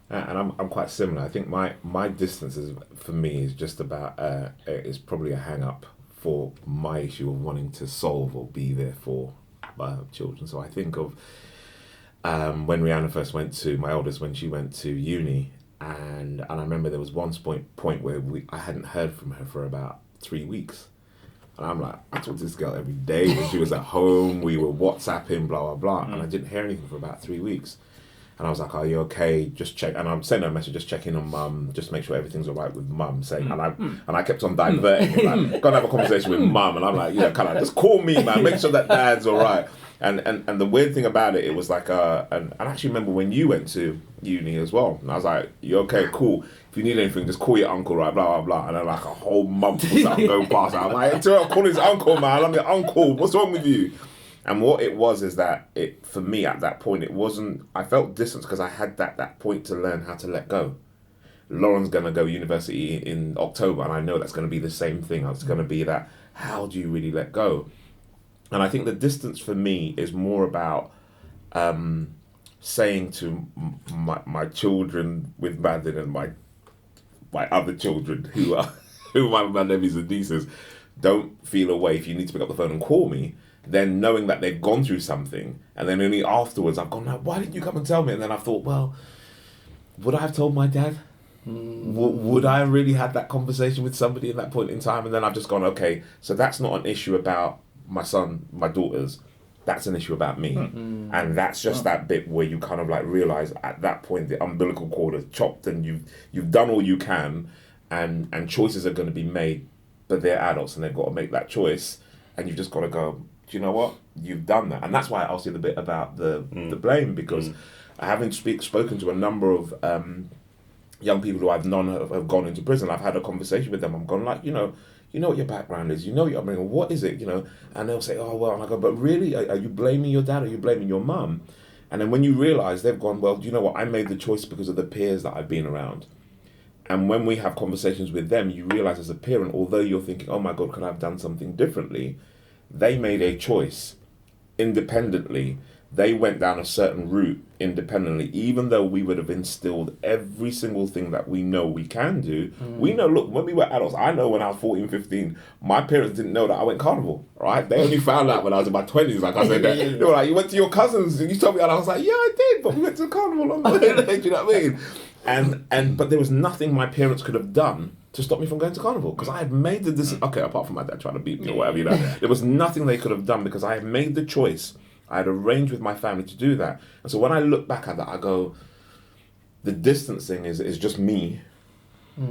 And I'm quite similar. I think my distance is, for me, is just about is probably a hang up for my issue of wanting to solve or be there for my children. So I think of when Rihanna first went to, my oldest, when she went to uni, and I remember there was one point where I hadn't heard from her for about 3 weeks. And I'm like, I talked to this girl every day when she was at home, we were WhatsApping, blah, blah, blah, and I didn't hear anything for about 3 weeks. And I was like, are you okay? Just check. And I'm sending her a message, just checking on mum, just make sure everything's all right with mum. Saying, and I kept on diverting, like, go and have a conversation with mum. And I'm like, yeah, kind of, just call me, man, make sure that dad's all right. And the weird thing about it, it was like, and I actually remember when you went to uni as well. And I was like, you okay, cool. If you need anything, just call your uncle, right, blah, blah, blah. And then like a whole month or something going past. I'm like, I'm calling his uncle, man. I'm your uncle. What's wrong with you? And what it was is that it, for me at that point, it wasn't, I felt distance because I had that point to learn how to let go. Lauren's going to go university in October, and I know that's going to be the same thing. It's going to be that, how do you really let go? And I think the distance for me is more about saying to my children with Madden and my other children who are my nephews and nieces, don't feel away. If you need to pick up the phone and call me, then knowing that they've gone through something, and then only afterwards I've gone, like, why didn't you come and tell me? And then I thought, well, would I have told my dad? Would I really have that conversation with somebody at that point in time? And then I've just gone, okay, so that's not an issue about my son, my daughters, that's an issue about me. And that's just that bit where you kind of like realize at that point the umbilical cord is chopped, and you've done all you can, and choices are going to be made, but they're adults and they've got to make that choice, and you've just got to go, do you know what? You've done that. And that's why I asked you the bit about the blame, because having spoken to a number of young people who I've known have gone into prison, I've had a conversation with them. I'm going like, you know what your background is, you know what you're bringing, what is it, you know? And they'll say, oh, well, and I go, but really, are you blaming your dad, or are you blaming your mum? And then when you realise they've gone, well, do you know what, I made the choice because of the peers that I've been around. And when we have conversations with them, you realise as a parent, although you're thinking, oh my God, could I have done something differently? They made a choice independently. They went down a certain route independently, even though we would have instilled every single thing that we know we can do. We know, look, when we were adults, I know when I was 14, 15, my parents didn't know that I went carnival, right? They only found out when I was in my 20s, like I said. They were like, you went to your cousins, and you told me, and I was like, yeah, I did, but we went to the carnival on the way. Do you know what I mean? But there was nothing my parents could have done to stop me from going to carnival, because I had made the decision. Okay, apart from my dad trying to beat me or whatever, you know, there was nothing they could have done, because I had made the choice. I had arranged with my family to do that. And so when I look back at that, I go, the distance thing is just me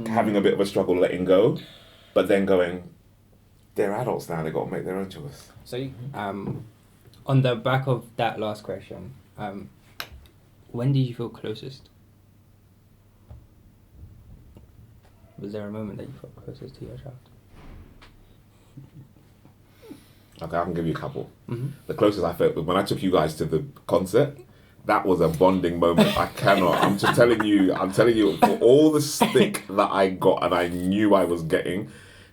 having a bit of a struggle letting go, but then going, they're adults now, they've got to make their own choice. So, on the back of that last question, when did you feel closest? Was there a moment that you felt closest to your child? Okay, I can give you a couple. Mm-hmm. The closest I felt was when I took you guys to the concert. That was a bonding moment. I cannot. I'm just telling you. I'm telling you, for all the stick that I got and I knew I was getting,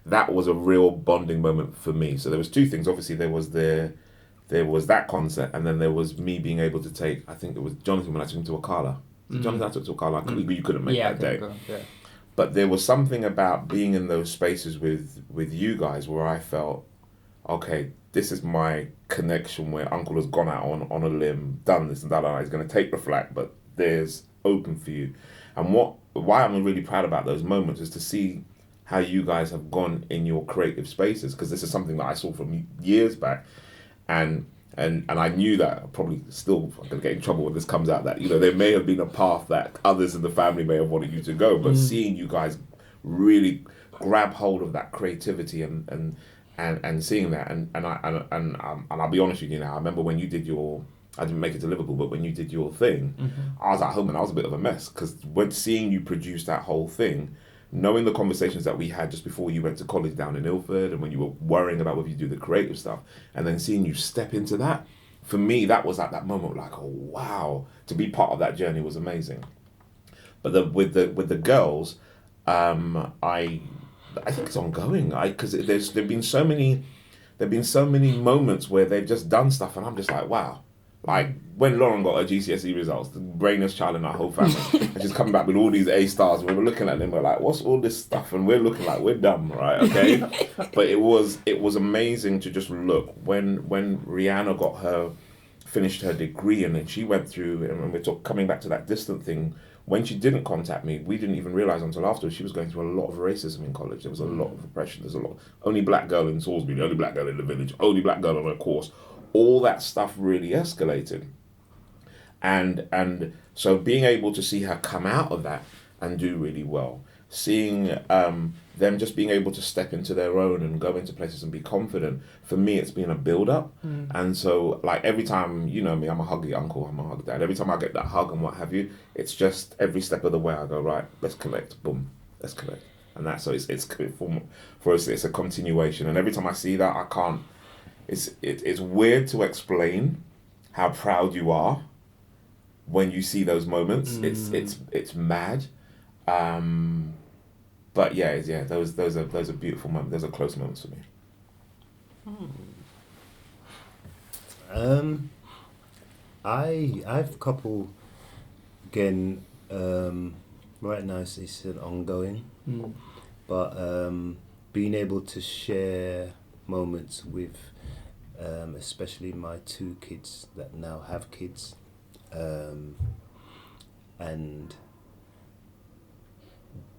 that was a real bonding moment for me. So there was two things. Obviously, there was that concert, and then there was me being able to take. I think it was Jonathan when I took him to Akala. Jonathan, I took to Akala. You couldn't make that day. Yeah. But there was something about being in those spaces with you guys where I felt, okay, this is my connection where Uncle has gone out on a limb, done this and that. He's going to take the flak, but there's open for you. And why I'm really proud about those moments is to see how you guys have gone in your creative spaces, because this is something that I saw from years back, and I knew that I'm probably still going to get in trouble when this comes out, that there may have been a path that others in the family may have wanted you to go, but seeing you guys really grab hold of that creativity and seeing that and I'll be honest with you now, I remember when you did I didn't make it to Liverpool, but when you did your thing, I was at home and I was a bit of a mess, because when seeing you produce that whole thing, knowing the conversations that we had just before you went to college down in Ilford, and when you were worrying about whether you do the creative stuff, and then seeing you step into that, for me that was at that moment like, oh wow, to be part of that journey was amazing. But with the girls, I think it's ongoing. Because there've been so many moments where they've just done stuff, and I'm just like, wow. Like when Lauren got her GCSE results, the brainiest child in our whole family, and she's coming back with all these A stars. And we were looking at them, we're like, what's all this stuff? And we're looking like we're dumb, right? Okay. But it was amazing to just look when Rihanna finished her degree, and then she went through, and we're coming back to that distant thing. When she didn't contact me, we didn't even realise until afterwards she was going through a lot of racism in college. There was a lot of oppression. There's a lot. Only black girl in Salisbury, the only black girl in the village, only black girl on her course. All that stuff really escalated. And so being able to see her come out of that and do really well, seeing them just being able to step into their own and go into places and be confident, for me it's been a build-up. And so like every time, you know me, I'm a huggy uncle, I'm a hug dad. Every time I get that hug and what have you, it's just every step of the way I go, right, let's connect, boom, let's connect. And that's, so it's for us, it's a continuation. And every time I see that, I can't, it's weird to explain how proud you are when you see those moments. It's mad. But yeah, those are beautiful moments. Those are close moments for me. I've a couple again. Right now it's an ongoing, but being able to share moments with, especially my two kids that now have kids, and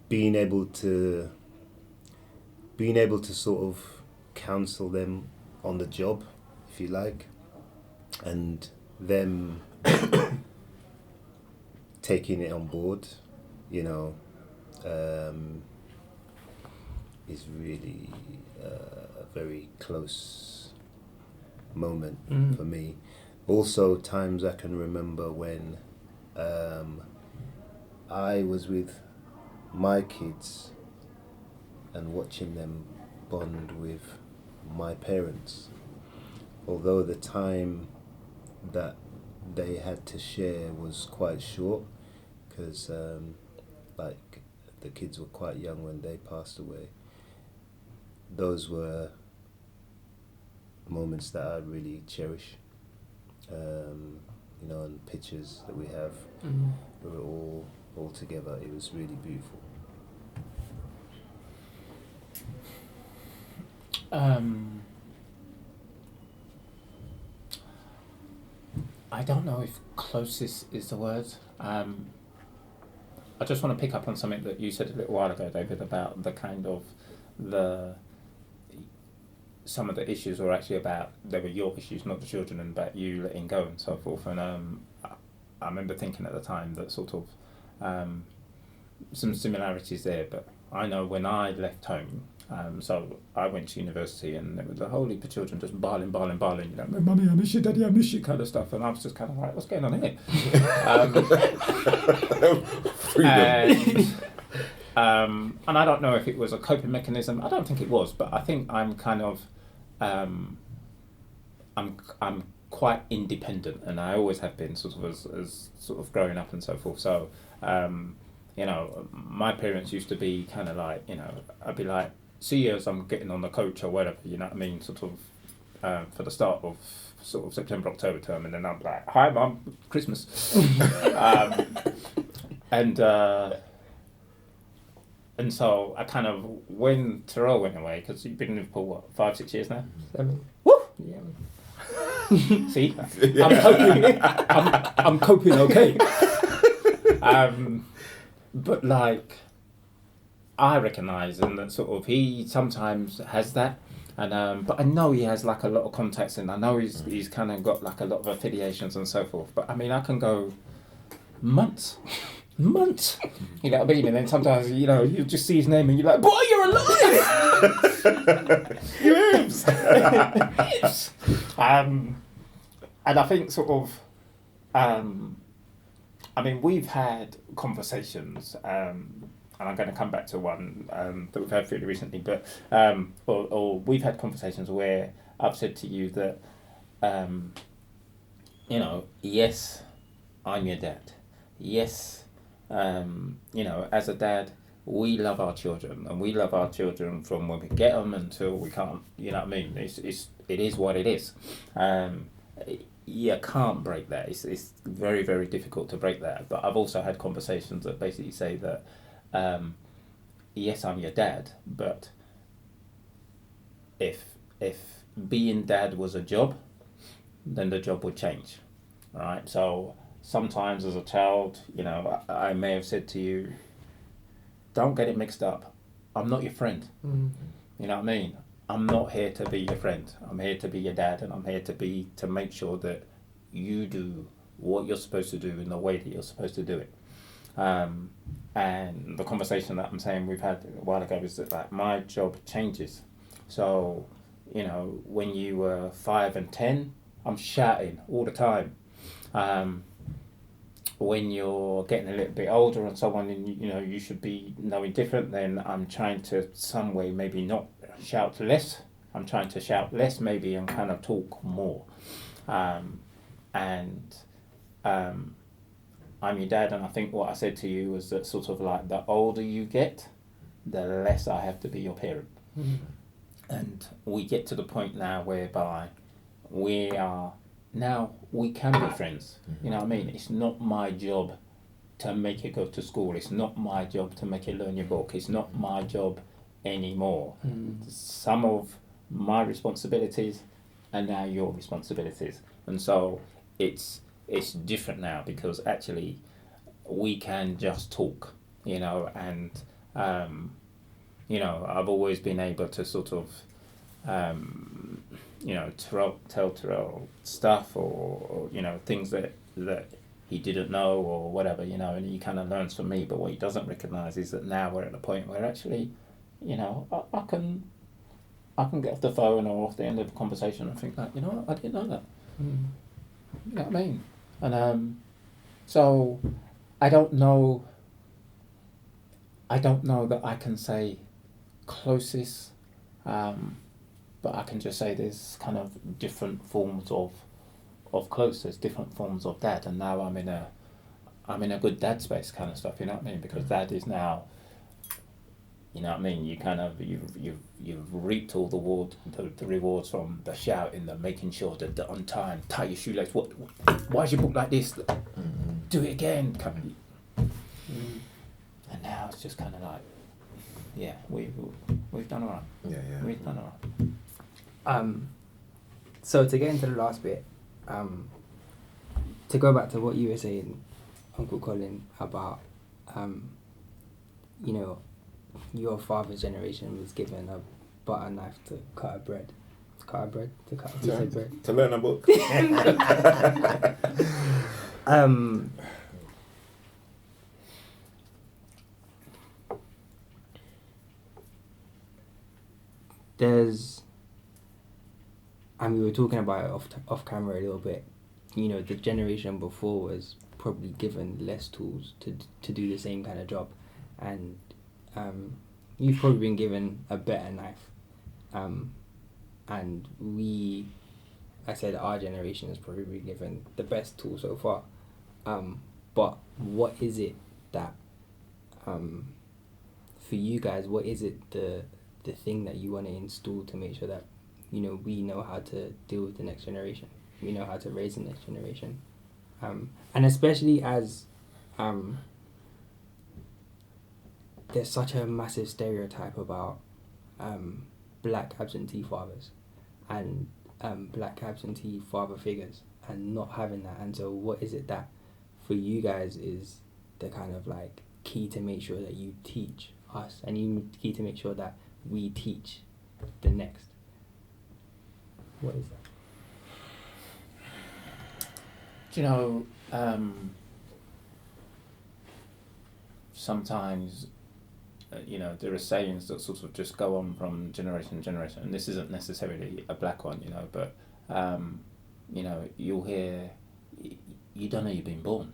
being able to sort of counsel them on the job, if you like, and them taking it on board, is really a very close moment for me. Also, times I can remember when I was with my kids and watching them bond with my parents. Although the time that they had to share was quite short, because like the kids were quite young when they passed away. Those were moments that I really cherish. And pictures that we have, we were all together. It was really beautiful. I don't know if closest is the word. I just want to pick up on something that you said a little while ago, David, about the kind of some of the issues were actually about, they were your issues, not the children, and about you letting go and so forth. And I remember thinking at the time that sort of some similarities there, but I know when I left home, so I went to university, and there was a whole heap of children just bawling, Mummy, I miss you, Daddy, I miss you, kind of stuff, and I was just kind of like, what's going on here? And I don't know if it was a coping mechanism. I don't think it was, but I think I'm kind of I'm quite independent, and I always have been sort of as sort of growing up and so forth. So you know, my parents used to be kind of like, you know, I'd be like, see you as I'm getting on the coach or whatever, you know what I mean, sort of for the start of sort of September, October term, and then I'm like, hi mum, Christmas. And so I kind of, when Terrell went away, because you've been in Liverpool, what, 5-6 years now? 7. Woo! Yeah. See, I'm coping okay. But like, I recognise and that sort of he sometimes has that, and but I know he has like a lot of contacts, and I know he's kind of got like a lot of affiliations and so forth. But I mean, I can go months. You know what I mean? And then sometimes, you know, you just see his name and you're like, boy, you're alive! Yes. Yes. And I think sort of, I mean, we've had conversations, and I'm going to come back to one that we've had fairly recently, but or we've had conversations where I've said to you that, you know, yes, I'm your dad. Yes, you know, as a dad, we love our children, and we love our children from when we get them until we can't. You know what I mean? It is what it is. You can't break that. It's very, very difficult to break that. But I've also had conversations that basically say that, yes, I'm your dad, but if being dad was a job, then the job would change, right? So sometimes as a child, you know, I may have said to you, don't get it mixed up. I'm not your friend. Mm. You know what I mean? I'm not here to be your friend. I'm here to be your dad, and I'm here to make sure that you do what you're supposed to do in the way that you're supposed to do it. And the conversation that I'm saying we've had a while ago is that like my job changes. So, you know, when you were 5 and 10, I'm shouting all the time. When you're getting a little bit older and so on, and you know you should be knowing different, then I'm trying to some way maybe not shout less. I'm trying to shout less maybe and kind of talk more. I'm your dad, and I think what I said to you was that sort of like the older you get, the less I have to be your parent. Mm. And we get to the point now whereby we can be friends. You know what I mean? It's not my job to make you go to school. It's not my job to make you learn your book. It's not my job anymore. Mm. Some of my responsibilities are now your responsibilities. And so it's different now because actually we can just talk, you know, and you know, I've always been able to sort of you know, tell Terrell stuff or you know, things that he didn't know or whatever, you know, and he kind of learns from me. But what he doesn't recognise is that now we're at the point where actually, you know, I can get off the phone or off the end of the conversation and think like, you know what, I didn't know that. Mm. You know what I mean? And so I don't know that I can say closest, but I can just say there's kind of different forms of close. There's different forms of dad, and now I'm in a good dad space kind of stuff. You know what I mean? Because dad is now, you know what I mean. You kind of you've reaped all the rewards from the shouting, the making sure that the on time, tie your shoelace. Why is your book like this? Do it again. And now it's just kind of like, yeah, we've done all right. Yeah. We've done all right. So to get into the last bit, to go back to what you were saying, Uncle Colin, about you know, your father's generation was given a butter knife to cut bread. You said bread. To learn a book. And we were talking about it off camera a little bit. You know, the generation before was probably given less tools to do the same kind of job, and you've probably been given a better knife, and we I said our generation has probably been given the best tool so far. But what is it that, for you guys, what is it the thing that you want to install to make sure that, you know, we know how to deal with the next generation, we know how to raise the next generation, and especially as there's such a massive stereotype about black absentee fathers and black absentee father figures and not having that. And so what is it that for you guys is the kind of like key to make sure that you teach us, and you key to make sure that we teach the next? What is that? Do you know, sometimes, you know, there are sayings that sort of just go on from generation to generation, and this isn't necessarily a black one, you know, but, you know, you'll hear, you don't know you've been born.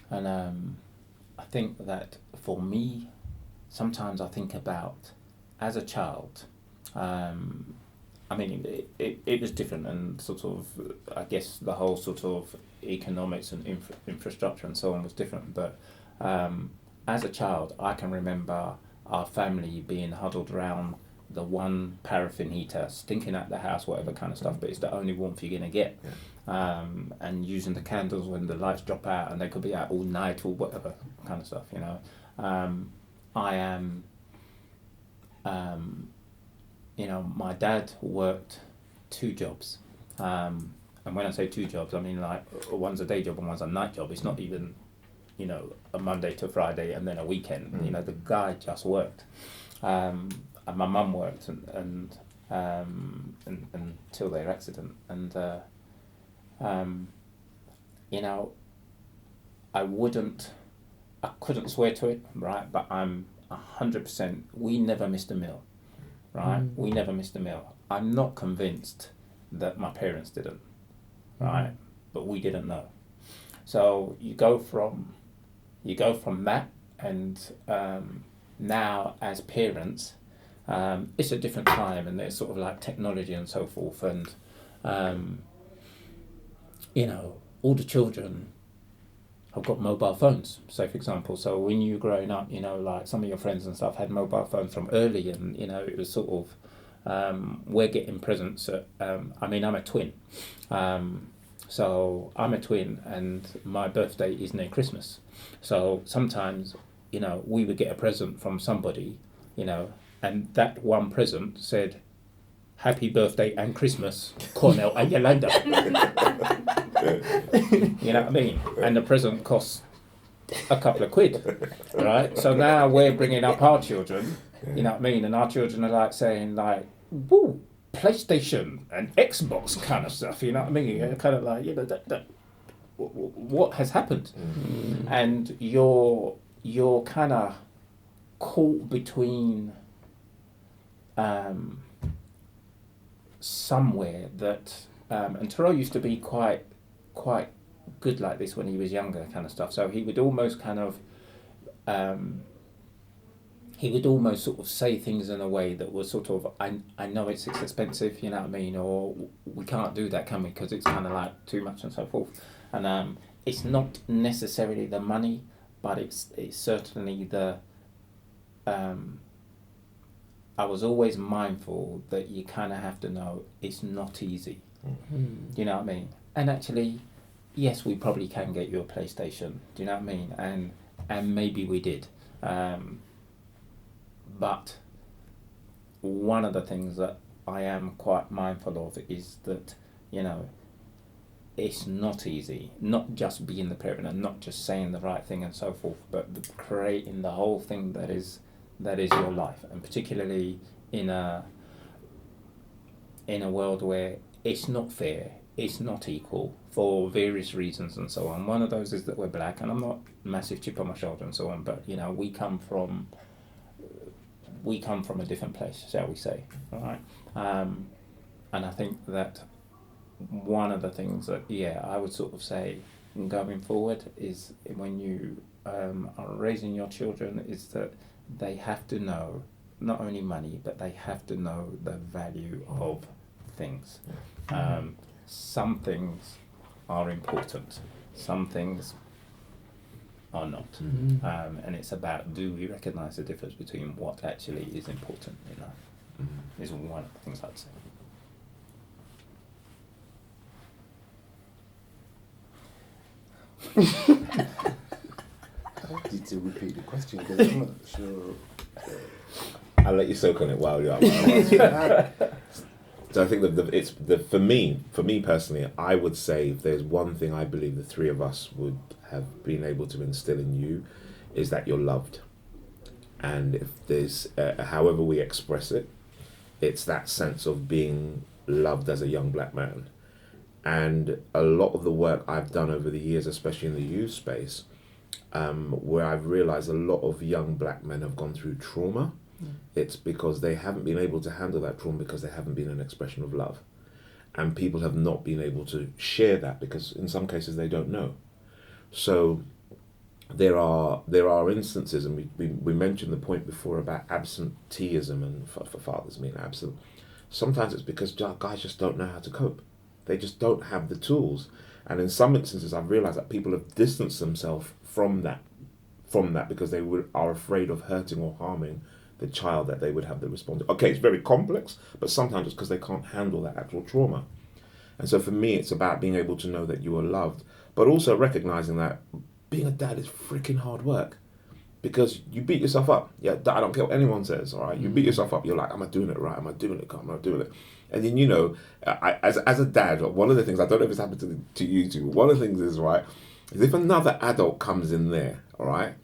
And I think that for me, sometimes I think about, as a child, I mean, it was different, and sort of, I guess the whole sort of economics and infrastructure and so on was different, but as a child, I can remember our family being huddled around the one paraffin heater, stinking at the house, whatever kind of stuff, but it's the only warmth you're going to get. Yeah. And using the candles when the lights drop out, and they could be out all night or whatever kind of stuff, you know. I am, you know, my dad worked 2 jobs. And when I say 2 jobs, I mean like one's a day job and one's a night job. It's not even, you know, a Monday to Friday and then a weekend. You know, the guy just worked. And my mum worked and until their accident. And, you know, I couldn't swear to it, right? But I'm 100%, we never missed a meal, right? We never missed a meal. I'm not convinced that my parents didn't, right? But we didn't know. So you go from that, and now as parents, it's a different time, and there's sort of like technology and so forth, and you know, all the children have got mobile phones, say for example. So when you were growing up, you know, like some of your friends and stuff had mobile phones from early, and you know, it was sort of we're getting presents at, I mean, I'm a twin, so I'm a twin, and my birthday is near Christmas. So sometimes, you know, we would get a present from somebody, you know, and that one present said, "Happy birthday and Christmas, Cornell and Yolanda." You know what I mean? And the present costs a couple of quid, right? So now we're bringing up our children, you know what I mean? And our children are like saying like, "Woo, PlayStation and Xbox kind of stuff," you know what I mean? And kind of like, you know, that what has happened? And you're kind of caught between somewhere that, and Terrell used to be quite good like this when he was younger, kind of stuff. So he would almost kind of, he would almost sort of say things in a way that was sort of, I know it's expensive, you know what I mean, or we can't do that, can we, because it's kind of like too much and so forth. And it's not necessarily the money, but it's certainly the, I was always mindful that you kind of have to know it's not easy. Do you know what I mean? And actually, yes, we probably can get you a PlayStation. Do you know what I mean? And maybe we did. But one of the things that I am quite mindful of is that, you know, it's not easy. Not just being the parent and not just saying the right thing and so forth, but creating the whole thing that is your life, and particularly in a world where it's not fair, it's not equal for various reasons and so on. One of those is that we're black, and I'm not a massive chip on my shoulder and so on, but you know, we come from a different place, shall we say, all right? And I think that one of the things that, yeah, I would sort of say going forward is when you are raising your children, is that they have to know not only money, but they have to know the value of things. Some things are important, some things are not. And it's about, do we recognise the difference between what actually is important in life? Is one of the things I'd say. I need to repeat the question because I'm not sure. I'll let you soak on it while you're up. So I think that for me personally, I would say if there's one thing I believe the three of us would have been able to instill in you, is that you're loved. And if there's, however we express it, it's that sense of being loved as a young black man. And a lot of the work I've done over the years, especially in the youth space, where I've realized a lot of young black men have gone through trauma, it's because they haven't been able to handle that trauma because there haven't been an expression of love. And people have not been able to share that because in some cases they don't know. So there are instances, and we mentioned the point before about absenteeism and for fathers being absent. Sometimes it's because guys just don't know how to cope. They just don't have the tools. And in some instances I've realized that people have distanced themselves from that because they are afraid of hurting or harming the child that they would have the response. Okay, it's very complex, but sometimes it's because they can't handle that actual trauma. And so for me, it's about being able to know that you are loved, but also recognizing that being a dad is freaking hard work because you beat yourself up. Yeah, I don't care what anyone says, all right? You beat yourself up. You're like, am I doing it right? Am I doing it? Am I doing it? And then, as a dad, one of the things, I don't know if it's happened to you too, one of the things is, right, is if another adult comes in there, all right,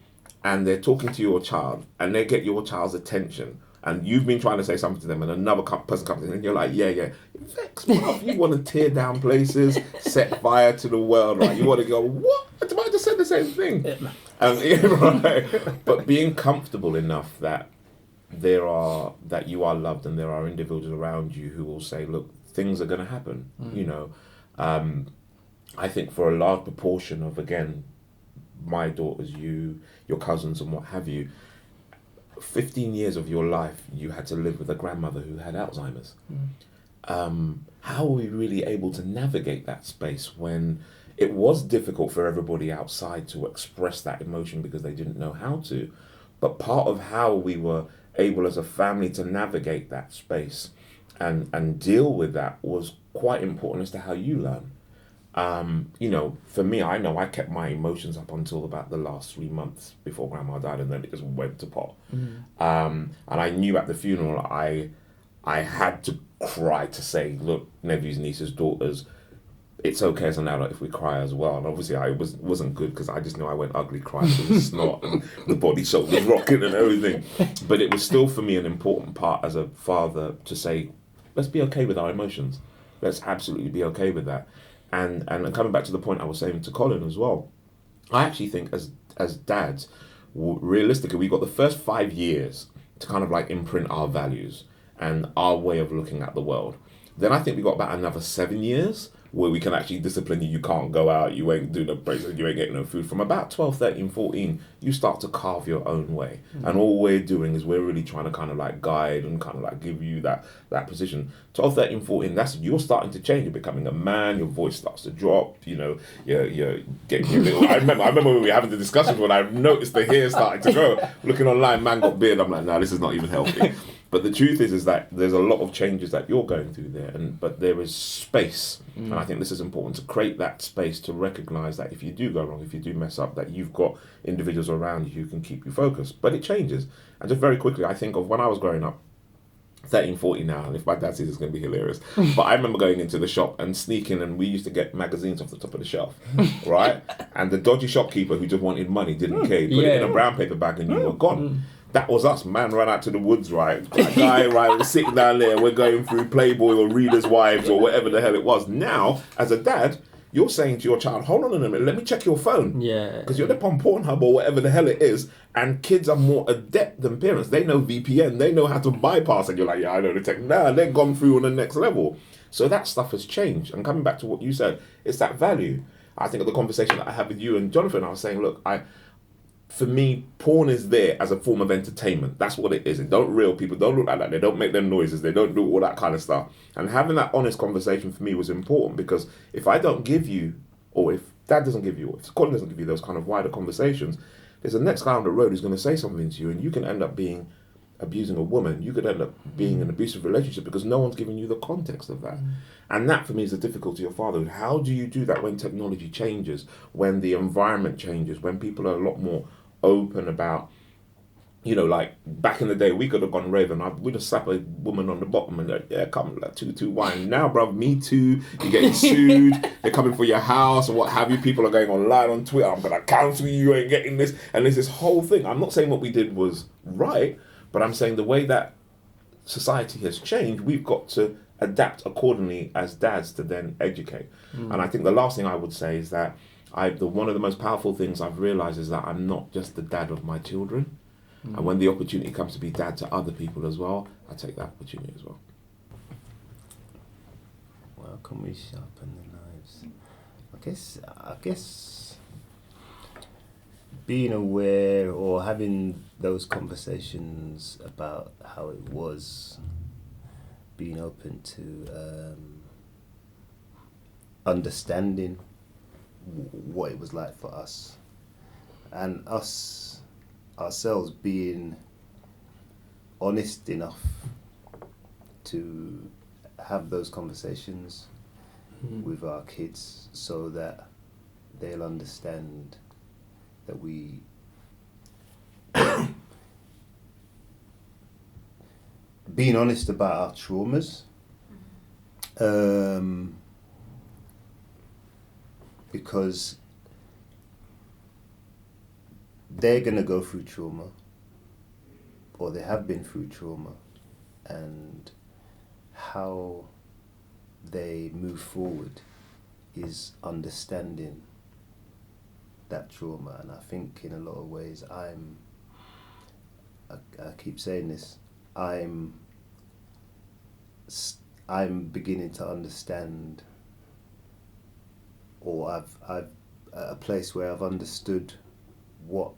and they're talking to your child and they get your child's attention and you've been trying to say something to them and another person comes in and you're like, yeah. Vex, bruv. You want to tear down places, set fire to the world, right? You want to go, what? I just said the same thing. Right? But being comfortable enough that that you are loved and there are individuals around you who will say, look, things are going to happen. I think for a large proportion of, again, my daughters, your cousins and what have you, 15 years of your life you had to live with a grandmother who had Alzheimer's. How are we really able to navigate that space when it was difficult for everybody outside to express that emotion because they didn't know how to? But part of how we were able as a family to navigate that space and deal with that was quite important as to how you learn. For me, I know I kept my emotions up until about the last 3 months before Grandma died, and then it just went to pot. And I knew at the funeral I had to cry to say, look, nephews, nieces, daughters, it's okay as an adult if we cry as well. And obviously I wasn't good because I just knew I went ugly crying with the snot and the body shoulders rocking and everything. But it was still for me an important part as a father to say, let's be okay with our emotions. Let's absolutely be okay with that. And coming back to the point I was saying to Colin as well, I actually think as dads, realistically, we got the first 5 years to kind of like imprint our values and our way of looking at the world. Then I think we got about another 7 years where we can actually discipline you. You can't go out, you ain't doing no breaks, you ain't getting no food. From about 12, 13, 14, you start to carve your own way. And all we're doing is we're really trying to kind of like guide and kind of like give you that position. 12, 13, 14, you're starting to change. You're becoming a man, your voice starts to drop, you're getting your little... I remember when we were having the discussion when I noticed the hair starting to grow. Looking online, man got beard. I'm like, no, this is not even healthy. But the truth is that there's a lot of changes that you're going through there, but there is space. And I think this is important to create that space to recognize that if you do go wrong, if you do mess up, that you've got individuals around you who can keep you focused. But it changes. And just very quickly, I think of when I was growing up, 13, 14 now, and if my dad sees it's going to be hilarious. But I remember going into the shop and sneaking, and we used to get magazines off the top of the shelf, right? And the dodgy shopkeeper who just wanted money didn't care. Put it in a brown paper bag and you were gone. That was us. Man ran out to the woods, right? That guy, right, was sitting down there. We're going through Playboy or Reader's Wives or whatever the hell it was. Now, as a dad, you're saying to your child, hold on a minute, let me check your phone. Yeah. Because you're up on Pornhub or whatever the hell it is, and kids are more adept than parents. They know VPN. They know how to bypass, and you're like, yeah, I know the tech. Nah, they've gone through on the next level. So that stuff has changed. And coming back to what you said, it's that value. I think of the conversation that I had with you and Jonathan, I was saying, look, for me, porn is there as a form of entertainment. That's what it is. It don't real people don't look like that. They don't make them noises. They don't do all that kind of stuff. And having that honest conversation for me was important, because if I don't give you, or if Dad doesn't give you, or if Colin doesn't give you those kind of wider conversations, there's the next guy on the road who's going to say something to you, and you can end up being abusing a woman. You could end up being in an abusive relationship because no one's giving you the context of that. And that for me is the difficulty of fatherhood. How do you do that when technology changes, when the environment changes, when people are a lot more open about, like back in the day, we could have gone rave and we'd have slapped a woman on the bottom and like, yeah, come, like 2-2 wine. Now, bruv, me too. You're getting sued. They're coming for your house and what have you. People are going online on Twitter. I'm gonna cancel you. You ain't getting this. And there's this whole thing. I'm not saying what we did was right, but I'm saying the way that society has changed, we've got to adapt accordingly as dads to then educate. And I think the last thing I would say is that one of the most powerful things I've realised is that I'm not just the dad of my children. And when the opportunity comes to be dad to other people as well, I take that opportunity as well. Well, can we sharpen the knives? I guess being aware or having those conversations about how it was, being open to understanding what it was like for us, and us ourselves being honest enough to have those conversations with our kids so that they'll understand that we being honest about our traumas, because they're going to go through trauma, or they have been through trauma, and how they move forward is understanding that trauma. And I think in a lot of ways I keep saying this, I'm beginning to understand, or I've at a place where I've understood what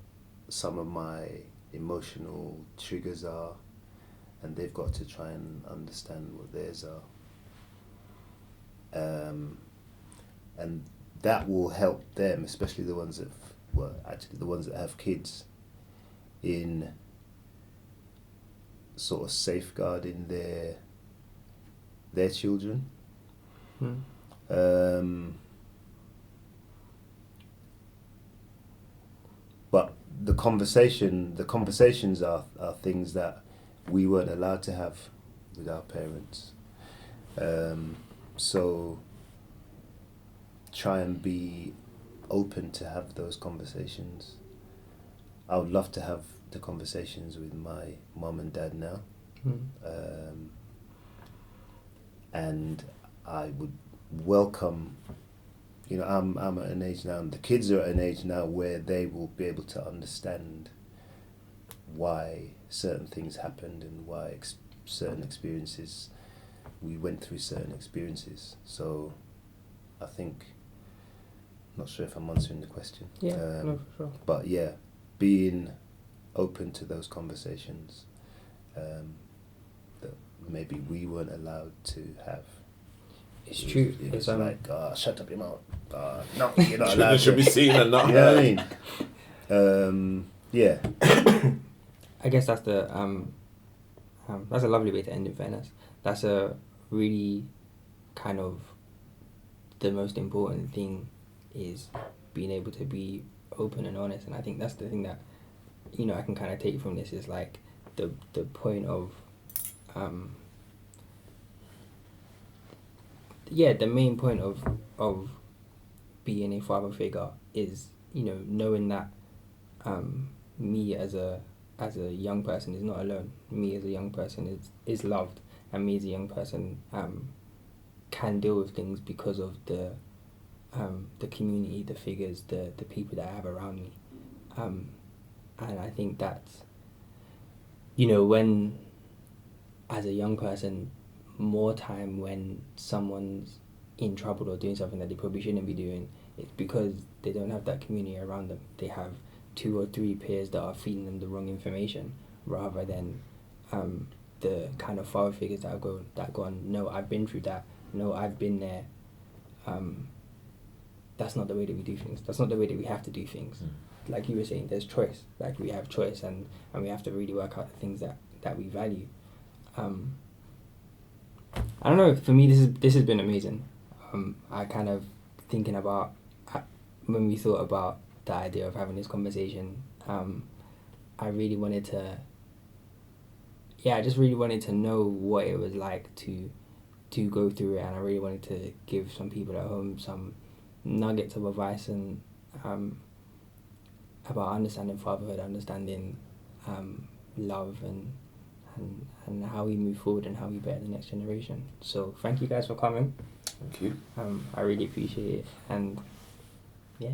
some of my emotional triggers are, and they've got to try and understand what theirs are. And that will help them, especially the ones that have kids, in sort of safeguarding their children. But the conversations are things that we weren't allowed to have with our parents. So try and be open to have those conversations. I would love to have the conversations with my mum and dad now. And I would welcome, I'm at an age now, and the kids are at an age now where they will be able to understand why certain things happened and why certain experiences, we went through certain experiences. So I think, not sure if I'm answering the question. No, for sure. But yeah, being open to those conversations that maybe we weren't allowed to have. It's true. It's like, shut up your mouth. No, you're not allowed. It should be seen and not You know heard. what I mean? Yeah. I guess that's that's a lovely way to end, in fairness. That's a really kind of the most important thing, is being able to be open and honest. And I think that's the thing that, I can kind of take from this, is like the point of, the main point of being a father figure is, knowing that me as a young person is not alone. Me as a young person is loved, and me as a young person can deal with things because of the community, the figures, the people that I have around me. And I think that's, when, as a young person, more time when someone's in trouble or doing something that they probably shouldn't be doing, it's because they don't have that community around them. They have 2 or 3 peers that are feeding them the wrong information, rather than the kind of father figures that have gone, no, I've been through that, no, I've been there. That's not the way that we do things. That's not the way that we have to do things. Like you were saying, there's choice. Like we have choice, and we have to really work out the things that we value. I don't know. For me, this has been amazing. I kind of thinking about when we thought about the idea of having this conversation. I really wanted to. Yeah, I just really wanted to know what it was like to go through it, and I really wanted to give some people at home some nuggets of advice and about understanding fatherhood, understanding love, and how we move forward and how we better the next generation. So thank you guys for coming. Thank you. I really appreciate it, and yeah.